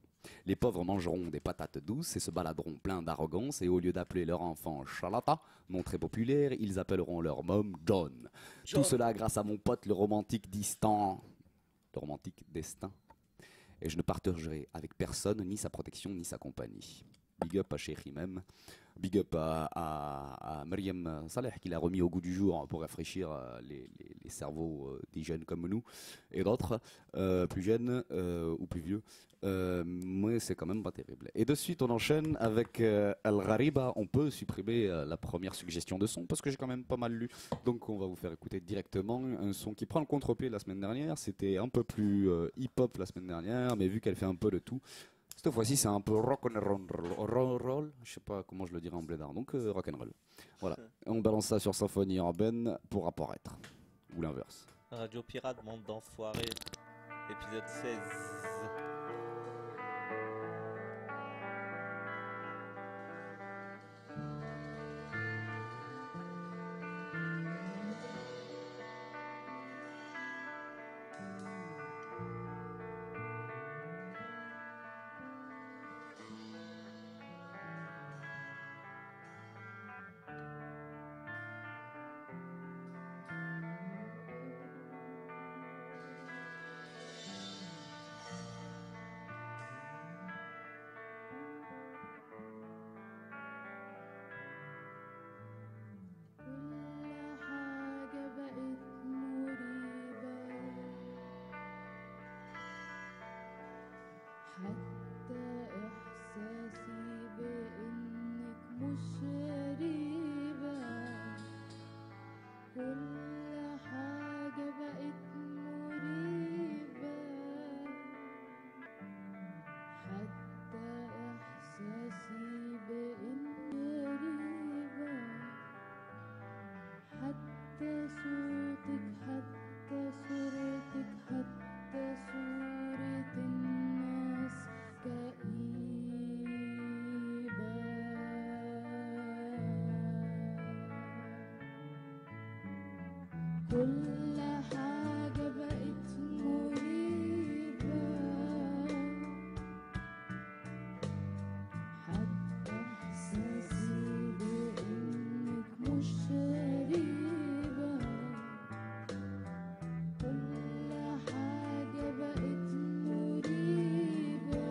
[SPEAKER 1] Les pauvres mangeront des patates douces et se baladeront pleins d'arrogance, et au lieu d'appeler leur enfant Charlata, nom très populaire, ils appelleront leur môme John. Tout cela grâce à mon pote le romantique destin. Et je ne partagerai avec personne ni sa protection ni sa compagnie. Big up à Cheikh Imam. Big up à Mariam Saleh qui l'a remis au goût du jour pour rafraîchir les cerveaux des jeunes comme nous et d'autres plus jeunes ou plus vieux. Mais c'est quand même pas terrible. Et de suite on enchaîne avec Al-Ghariba. On peut supprimer la première suggestion de son parce que j'ai quand même pas mal lu. Donc on va vous faire écouter directement un son qui prend le contre-pied la semaine dernière. C'était un peu plus hip-hop la semaine dernière, mais vu qu'elle fait un peu de tout, cette fois-ci, c'est un peu rock'n'roll, je sais pas comment je le dirais en blédard, donc rock'n'roll. Voilà, on balance ça sur Symphonie Urbaine pour apparaître, ou l'inverse.
[SPEAKER 3] Radio Pirate, monde d'enfoirés, épisode 16.
[SPEAKER 14] كل حاجة بقت مريبة حتى إحساسي بإنك مش غريبة كل حاجة بقت مريبة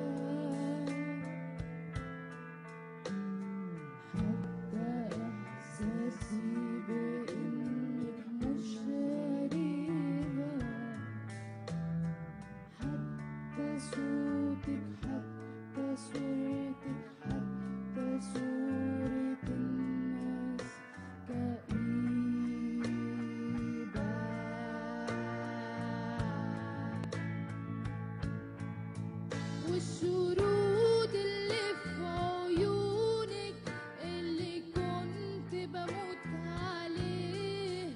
[SPEAKER 14] حتى إحساسي بإنك مش غريبة حتى صوتك حتى صورتك حتى صورة الناس كئيبة والشرود اللي في عيونك اللي كنت بموت عليه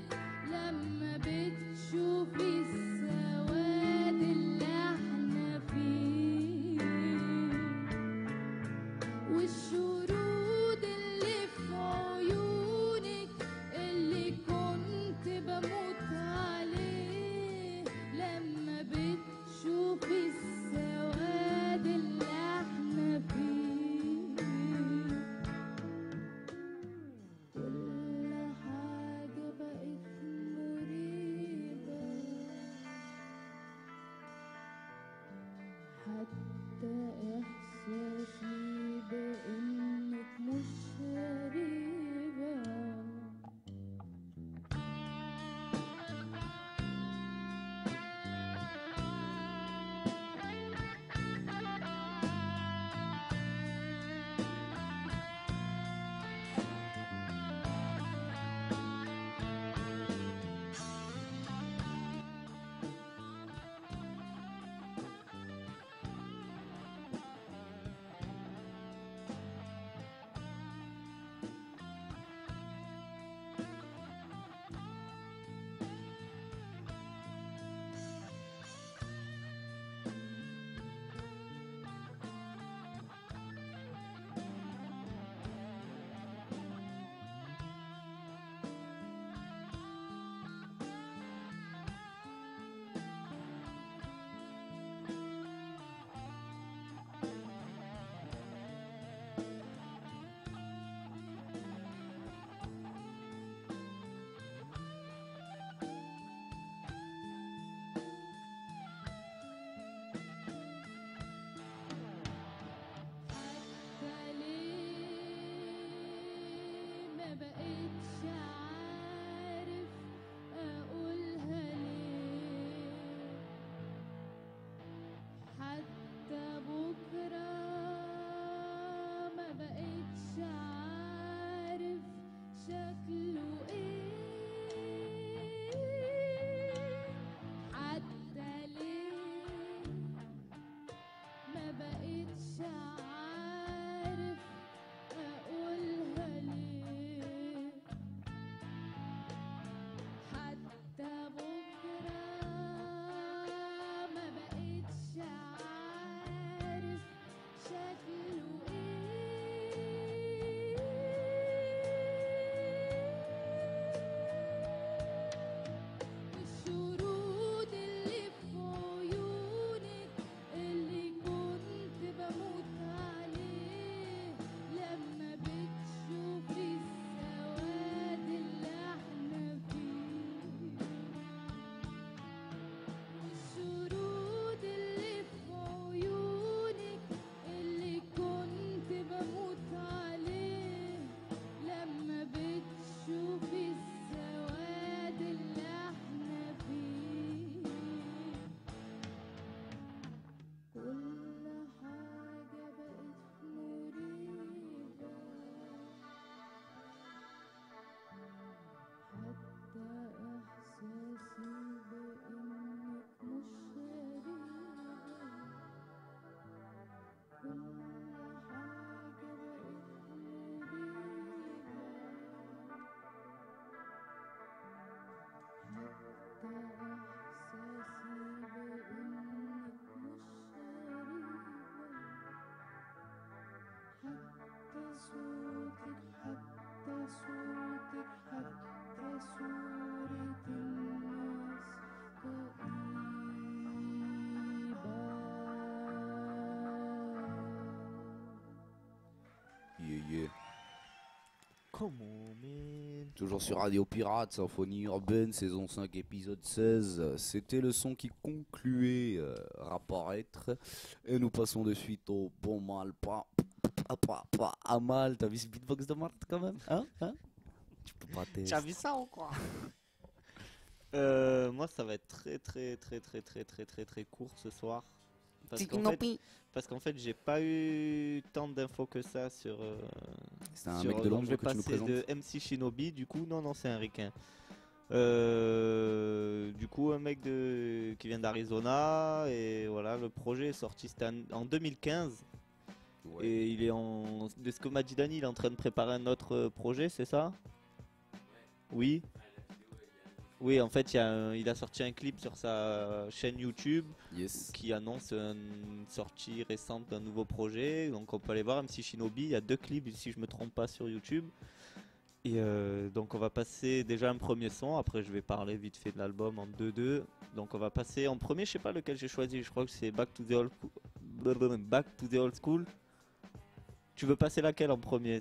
[SPEAKER 14] لما بتشوفي السواد اللي احنا فيه والشرود اللي في عيونك اللي كنت بموت عليه لما بتشوفي السواد اللي احنا فيه كل حاجة بقت مريبة حتى إحساسي بإنك مش غريبة بقتش عارف اقولها ليه حتى بكرة ما بقتش عارف شكله ايه حتى ليه ما بقتش عارف اقولها ليه حتى بكرة ما بقتش عارف شكله والشرود اللي في عيونك اللي كنت بموت عليه لما بتشوفي السواد اللي احنا فيه والشرود اللي في عيونك اللي كنت بموت عليه لما بتشوفي السواد اللي احنا فيه كل حاجة بقت مريبة حتى إحساسي بإنك مش غريبة كل حاجة بقت مريبة حتى إحساسي بإنك مش غريبة حتى صوتك حتى صوتك حتى صورة الناس
[SPEAKER 1] Yeah.
[SPEAKER 3] Comment, man?
[SPEAKER 1] Toujours sur Radio Pirate, Symphonie Urbaine, saison 5, épisode 16. C'était le son qui concluait Rapport Être. Et nous passons de suite au bon mal, pas à mal. T'as vu ce beatbox de Marthe quand même, hein? Tu peux pas tester.
[SPEAKER 3] T'as vu ça ou quoi? Moi ça va être très court ce soir. Parce qu'en fait j'ai pas eu tant d'infos que ça sur.
[SPEAKER 1] C'est un mec de
[SPEAKER 3] donc
[SPEAKER 1] Londres
[SPEAKER 3] je vais
[SPEAKER 1] que tu nous
[SPEAKER 3] passer
[SPEAKER 1] présentes.
[SPEAKER 3] de MC Shinobi, du coup non c'est un ricain. Du coup un mec qui vient d'Arizona et voilà le projet est sorti c'était en 2015.
[SPEAKER 1] Ouais.
[SPEAKER 3] Et il est de ce que m'a dit Dani, il est en train de préparer un autre projet, c'est ça? Oui. Oui, en fait, il a sorti un clip sur sa chaîne YouTube qui annonce une sortie récente d'un nouveau projet. Donc on peut aller voir MC Shinobi, il y a 2 clips si je me trompe pas sur YouTube. Et donc on va passer déjà un premier son, après je vais parler vite fait de l'album en 2-2. Donc on va passer en premier, je sais pas lequel j'ai choisi, je crois que c'est Back to the Old School. Tu veux passer laquelle en premier?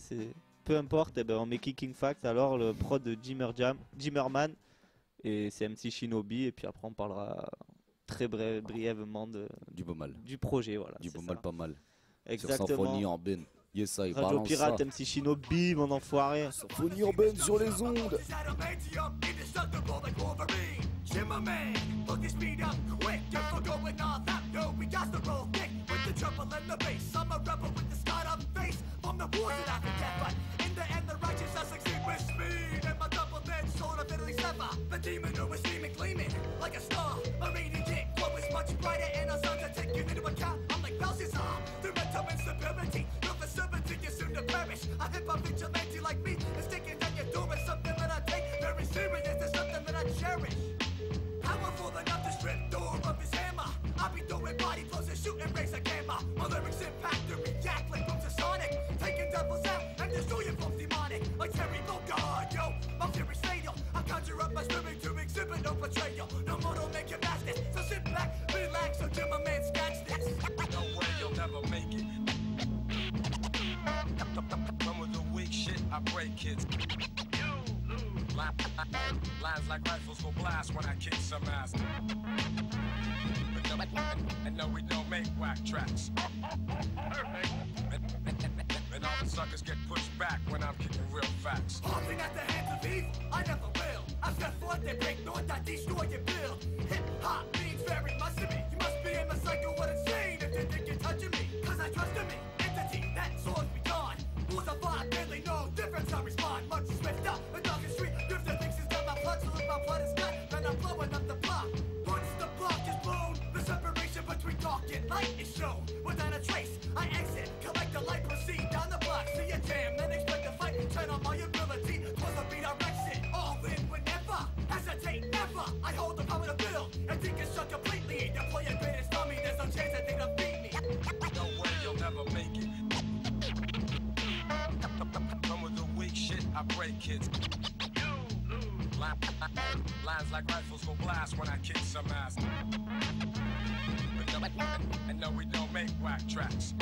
[SPEAKER 3] Peu importe, on met Kicking Facts, alors le prod de Jimmerman. Et c'est MC Shinobi, et puis après on parlera très brièvement du projet. Voilà,
[SPEAKER 1] Du bon mal, pas mal.
[SPEAKER 3] Exactement.
[SPEAKER 1] Sur Symphonie Urbaine. Yes, ça, il
[SPEAKER 3] Radio
[SPEAKER 1] balance
[SPEAKER 3] Pirate,
[SPEAKER 1] ça.
[SPEAKER 3] MC Shinobi, mon enfoiré.
[SPEAKER 1] Symphonie Urbaine sur les ondes.
[SPEAKER 12] Zimmerman, look at speed up quick. If we're going all that, no, we got the roll thick with the trouble and the bass. I'm a rebel with the scarred up face from the wars that I forget, but in the end, the righteous I succeed with speed and my double-edged sword of Italy sever. The demon who was steaming, gleaming like a star. A radiant glow is much brighter, and our sons are taken into account. I'm like Belshazzar, through mental instability. Your facility is soon to perish. A hip-hop vigilante like me is sticking down your door is something that I take very serious. It's something that I cherish. Powerful enough to strip door of his hammer. I be throwing body blows and shooting rays a camera. My lyrics impact to react like booms of Sonic. Taking devils out and destroying folks demonic. Like Terry Bogard, yo, my fear is fatal. I conjure up my spirit to exhibit no betrayal. No mortal man can match this. So sit back, relax, until my man scratch this.
[SPEAKER 15] No way you'll never make it. Come with the weak shit, I break kids.
[SPEAKER 12] You lose. Lines like rifles will blast when I kick some ass. And no, we don't make whack tracks. And all the suckers get pushed back when I'm kicking real facts.
[SPEAKER 16] Holding at the hands of evil, I never will. I set forth and break north, I destroy your build. Hip hop means very much to me. You must be in the cycle, what insane if you think you're touching me. Cause I trust in me, entity, that source be gone. Rules of vibe, barely no difference, I respond. Much swifter, the darkest street, drifter thinks he's got my blood, so if my blood is cut, then I'm blowing up the block. Once the block is blown, the separation between dark and light is shown. Without a trace, I exit, collect the light, proceed down the block, see a jam, then expect to fight, turn on my ability, towards the redirection, all in whenever, hesitate never, I hold the power to build, and think it's shut completely, the player greatest dummy, there's no chance that they defeat me.
[SPEAKER 12] No way you'll never make it. Come with the weak shit, I break kids. Lines like rifles will blast when I kick some ass. And no, we don't make whack tracks.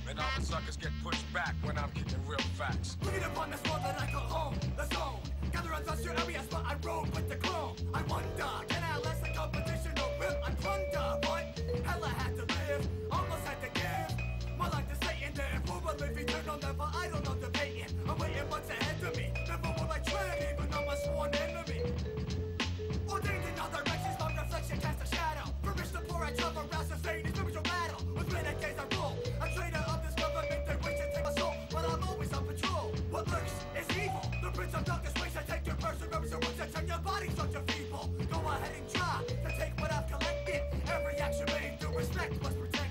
[SPEAKER 12] And all the suckers get pushed back when I'm kicking real facts.
[SPEAKER 16] Looking upon this world that I call home, the zone. Gather on your area spot, I roam with the chrome. I wonder, can I last the competition or will I plunder? But hell I had to live, almost had to give. My life to Satan, therefore will live eternal, never idle, no debating. I'm waiting what's ahead of me, never will I tread, even I'm a sworn enemy. Ordained in all directions, my reflection casts a shadow. For rich to poor, I travel around society's spiritual battle. With renegades I rule, a traitor of this government, they wish to take my soul, but I'm always on patrol. What lurks is evil, the prince of darkness ways to take your perseverance and works to turn your body such a feeble. Go ahead and try to take what I've collected. Every action made through respect was protected.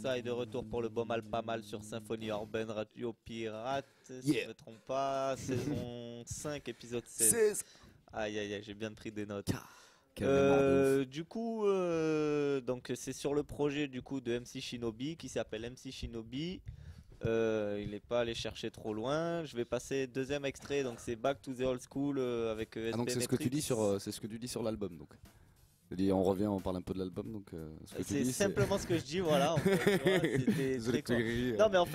[SPEAKER 3] Ça est de retour pour le Beau Mal Pas Mal sur Symphonie Urbaine Radio Pirate, si je ne me trompe pas, saison 5, épisode 16. Aïe aïe aïe, j'ai bien pris des notes. Du coup, donc c'est sur le projet du coup de MC Shinobi qui s'appelle MC Shinobi. Il n'est pas allé chercher trop loin. Je vais passer deuxième extrait, donc c'est Back to the Old School avec SB
[SPEAKER 1] donc c'est ce que tu dis sur c'est ce que tu dis sur l'album donc. On revient, on parle un peu de l'album donc.
[SPEAKER 3] C'est simplement ce que je dis, voilà. En fait, tu vois, c'était très court. Non mais en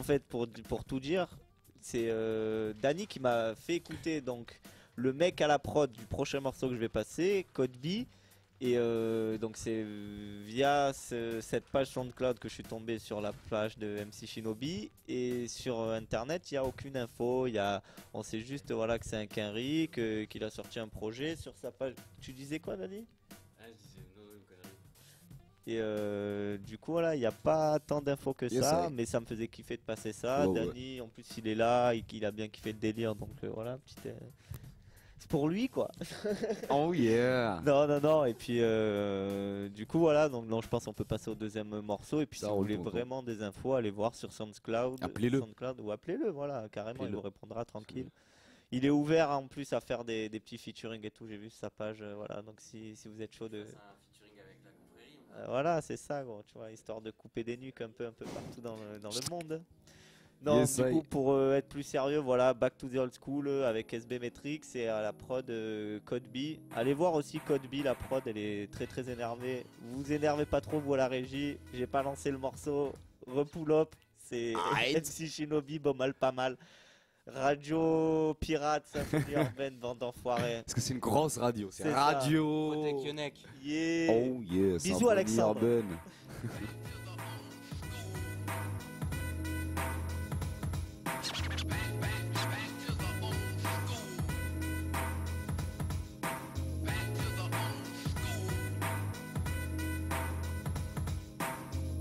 [SPEAKER 3] fait pour tout dire, c'est Danny qui m'a fait écouter donc le mec à la prod du prochain morceau que je vais passer, Code B. Et donc c'est via cette page SoundCloud que je suis tombé sur la page de MC Shinobi. Et sur internet il n'y a aucune info, on sait juste voilà, que c'est un quinri, qu'il a sorti un projet sur sa page. Tu disais quoi Dani?
[SPEAKER 17] Je disais une connerie.
[SPEAKER 3] Et du coup voilà, il n'y a pas tant d'infos que ça, mais ça me faisait kiffer de passer ça. Dani en plus il est là, il a bien kiffé le délire, donc voilà, petite... C'est pour lui quoi.
[SPEAKER 1] Oh yeah.
[SPEAKER 3] Non et puis du coup voilà, donc non, je pense qu'on peut passer au deuxième morceau et puis si vous voulez vraiment des infos, allez voir sur SoundCloud.
[SPEAKER 1] Appelez-le.
[SPEAKER 3] Ou appelez-le, voilà, carrément, il vous répondra tranquille. Il est ouvert en plus à faire des petits featuring et tout, j'ai vu sur sa page, voilà, donc si vous êtes chaud de...
[SPEAKER 17] C'est un featuring avec la confrérie.
[SPEAKER 3] Voilà, c'est ça gros, tu vois, histoire de couper des nuques un peu partout dans le monde. Non, du coup, pour être plus sérieux, voilà, Back to the Old School avec SB Metrix et à la prod Code B. Allez voir aussi Code B, la prod, elle est très très énervée. Vous énervez pas trop, vous à la régie. J'ai pas lancé le morceau. Repull up, c'est MC Shinobi, Beau Mal Pas Mal. Radio Pirate, Symphonie Urbaine, bande d'enfoirés.
[SPEAKER 1] Parce que c'est une grosse radio, c'est radio.
[SPEAKER 17] Protectionec.
[SPEAKER 3] Yeah.
[SPEAKER 1] Oh yeah.
[SPEAKER 3] Bisous Alexandre.
[SPEAKER 1] Urbaine.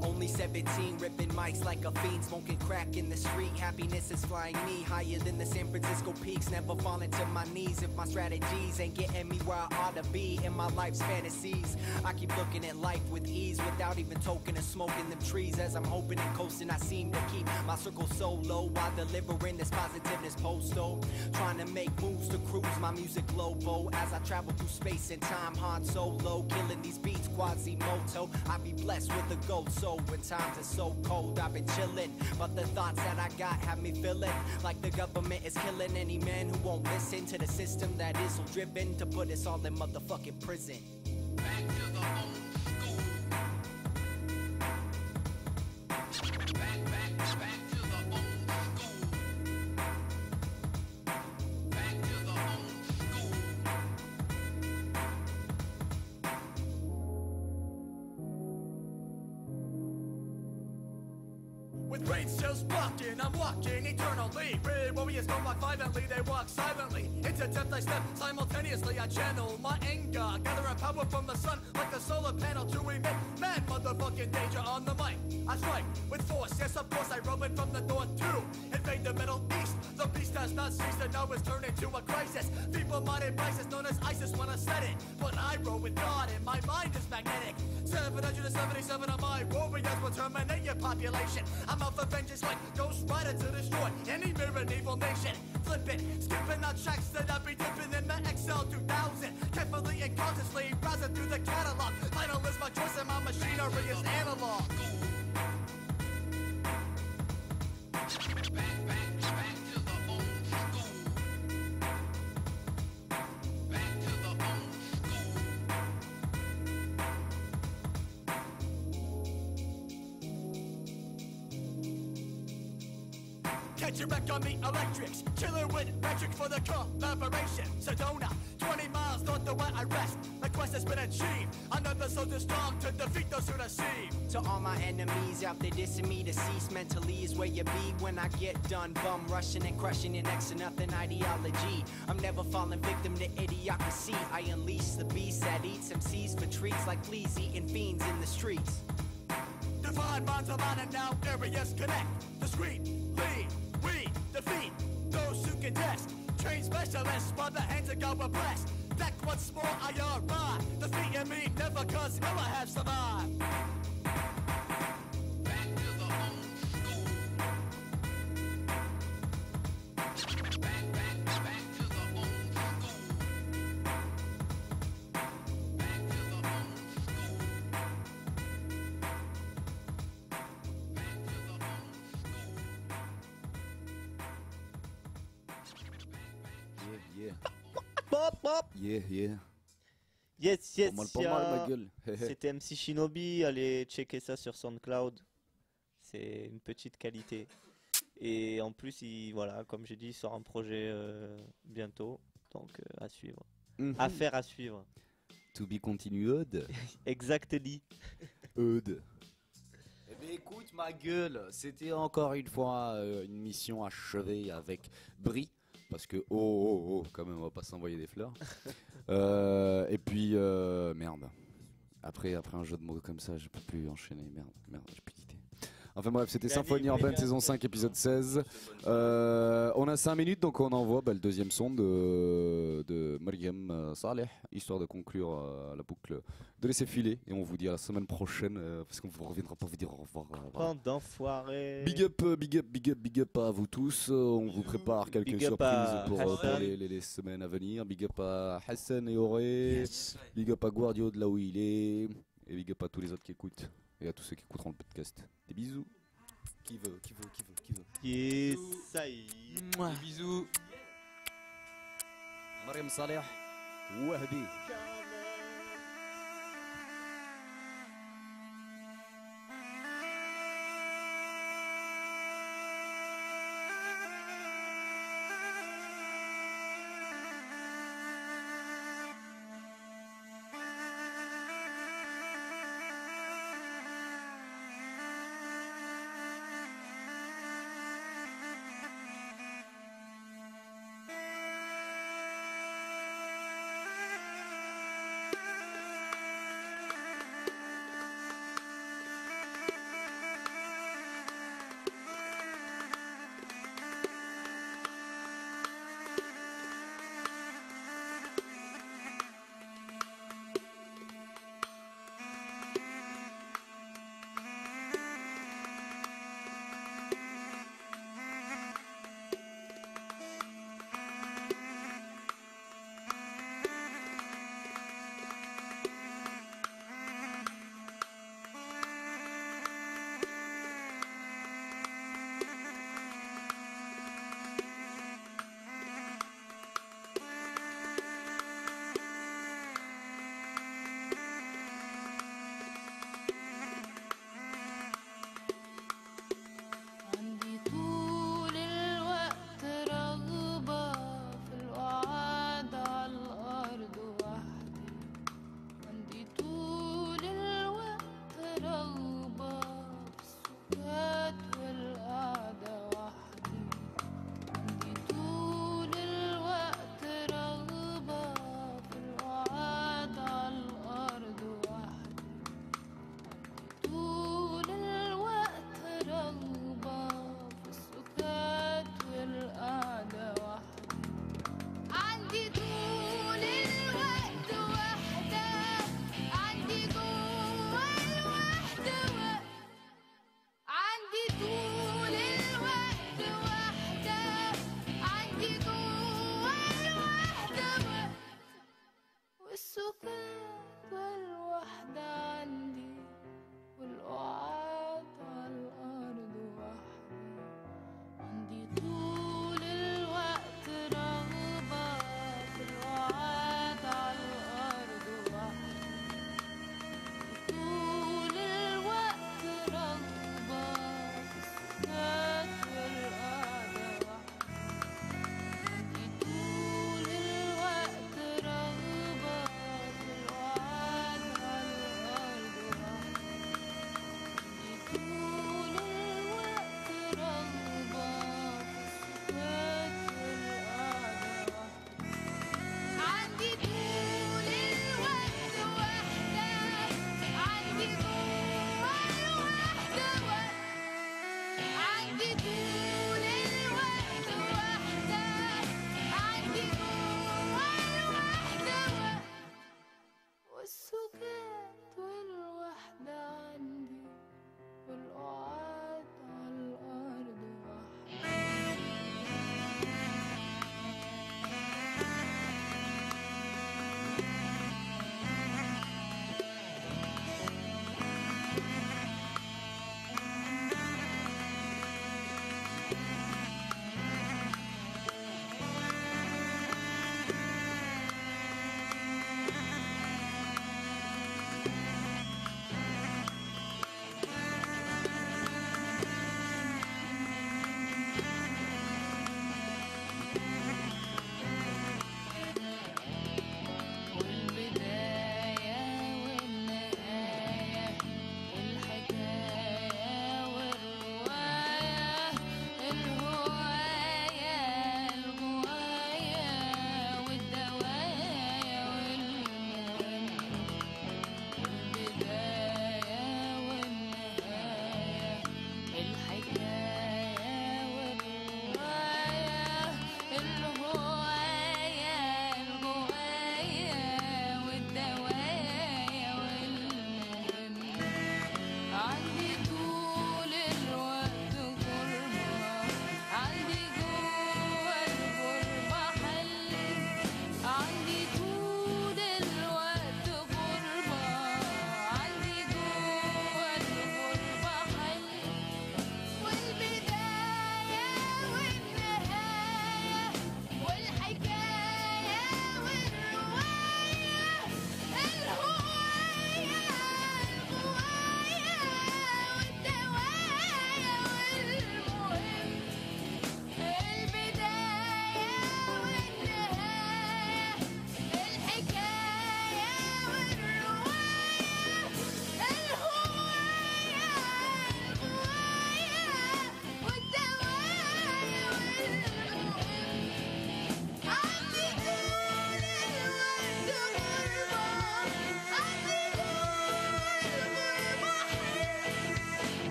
[SPEAKER 18] Only 17, ripping mics like a fiend, smoking crack in the street. Happiness is flying me higher than the San Francisco peaks. Never falling to my knees if my strategies ain't getting me where I ought to be in my life's fantasies. I keep looking at life with ease without even toking or smoking them trees. As I'm hoping and coasting, I seem to keep my circle so low while delivering this positiveness posto. Trying to make moves to cruise my music low as I travel through space and time. Han Solo, killing these beats, Quasimodo. I be blessed with a gold soul when times are so cold. I've been chilling, but the thoughts that I got have me feeling like the government is killing any man who won't listen to the system that is so driven to put us all in motherfucking prison. Back to the old school.
[SPEAKER 16] with brain cells blocking. I'm walking eternally. Red warriors go by violently, they walk silently. Into depth I step simultaneously. I channel my anger, gathering power from the sun like a solar panel to emit mad motherfucking danger on the mic. I strike with force, yes of course I roll it from the north too. Invade the Middle East, the beast has not ceased and now it's turned into a crisis. Feeble-minded vices known as ISIS when I said it, but I roll with God and my mind is magnetic. 777 of my warriors will terminate your population. I'm out for vengeance like Ghost Rider to destroy any mirror evil nation. Flip it, skipping on tracks that I be dipping in the XL 2000. Carefully and consciously browsing through the catalog. Final is my choice and my machinery is analog. Catch a wreck on the electrics, chiller with metric for the collaboration. Sedona, 20 miles north of where I rest. My quest has been achieved. Another soldier strong to defeat those who deceive.
[SPEAKER 18] To all my enemies out there dissing me, to cease mentally is where you be when I get done. Bum rushing and crushing your next to nothing ideology. I'm never falling victim to idiocracy. I unleash the beast that eats MCs for treats like fleas eating fiends in the streets.
[SPEAKER 16] Divine minds align and now areas connect. Discreetly, we defeat those who contest. Trained specialists by the hands of God were blessed. Back once more I arrive. Defeating me never cause hell I have survived.
[SPEAKER 1] Yeah, yeah.
[SPEAKER 3] Yes, yes,
[SPEAKER 1] Pas mal, ma gueule.
[SPEAKER 3] C'était MC Shinobi, allez checker ça sur SoundCloud. C'est une petite qualité. Et en plus, voilà, comme j'ai dit, il sort un projet bientôt. Donc à suivre. Affaire à suivre.
[SPEAKER 1] To be continued.
[SPEAKER 3] Exactly.
[SPEAKER 1] Eudes. Eh bien écoute ma gueule, c'était encore une fois une mission achevée avec brio. Parce que, quand même, on va pas s'envoyer des fleurs. Et puis, merde. Après un jeu de mots comme ça, je peux plus enchaîner. Merde, j'ai plus d'idées. Enfin bref, c'était Symphonie Urbaine saison 5 épisode 16. On a 5 minutes donc on envoie le deuxième son de Mariam Saleh, histoire de conclure la boucle, de laisser filer. Et on vous dit à la semaine prochaine parce qu'on ne reviendra pas vous dire au revoir.
[SPEAKER 3] Bande d'enfoirés.
[SPEAKER 1] Big up à vous tous. On vous prépare quelques surprises pour les semaines à venir. Big up à Hassan et Auré. Yes. Big up à Guardio de là où il est. Et big up à tous les autres qui écoutent. Et à tous ceux qui écouteront le podcast. Des bisous. Qui veut.
[SPEAKER 3] Yes, ça y est.
[SPEAKER 1] Des bisous. Mariam Saleh. Wahdi.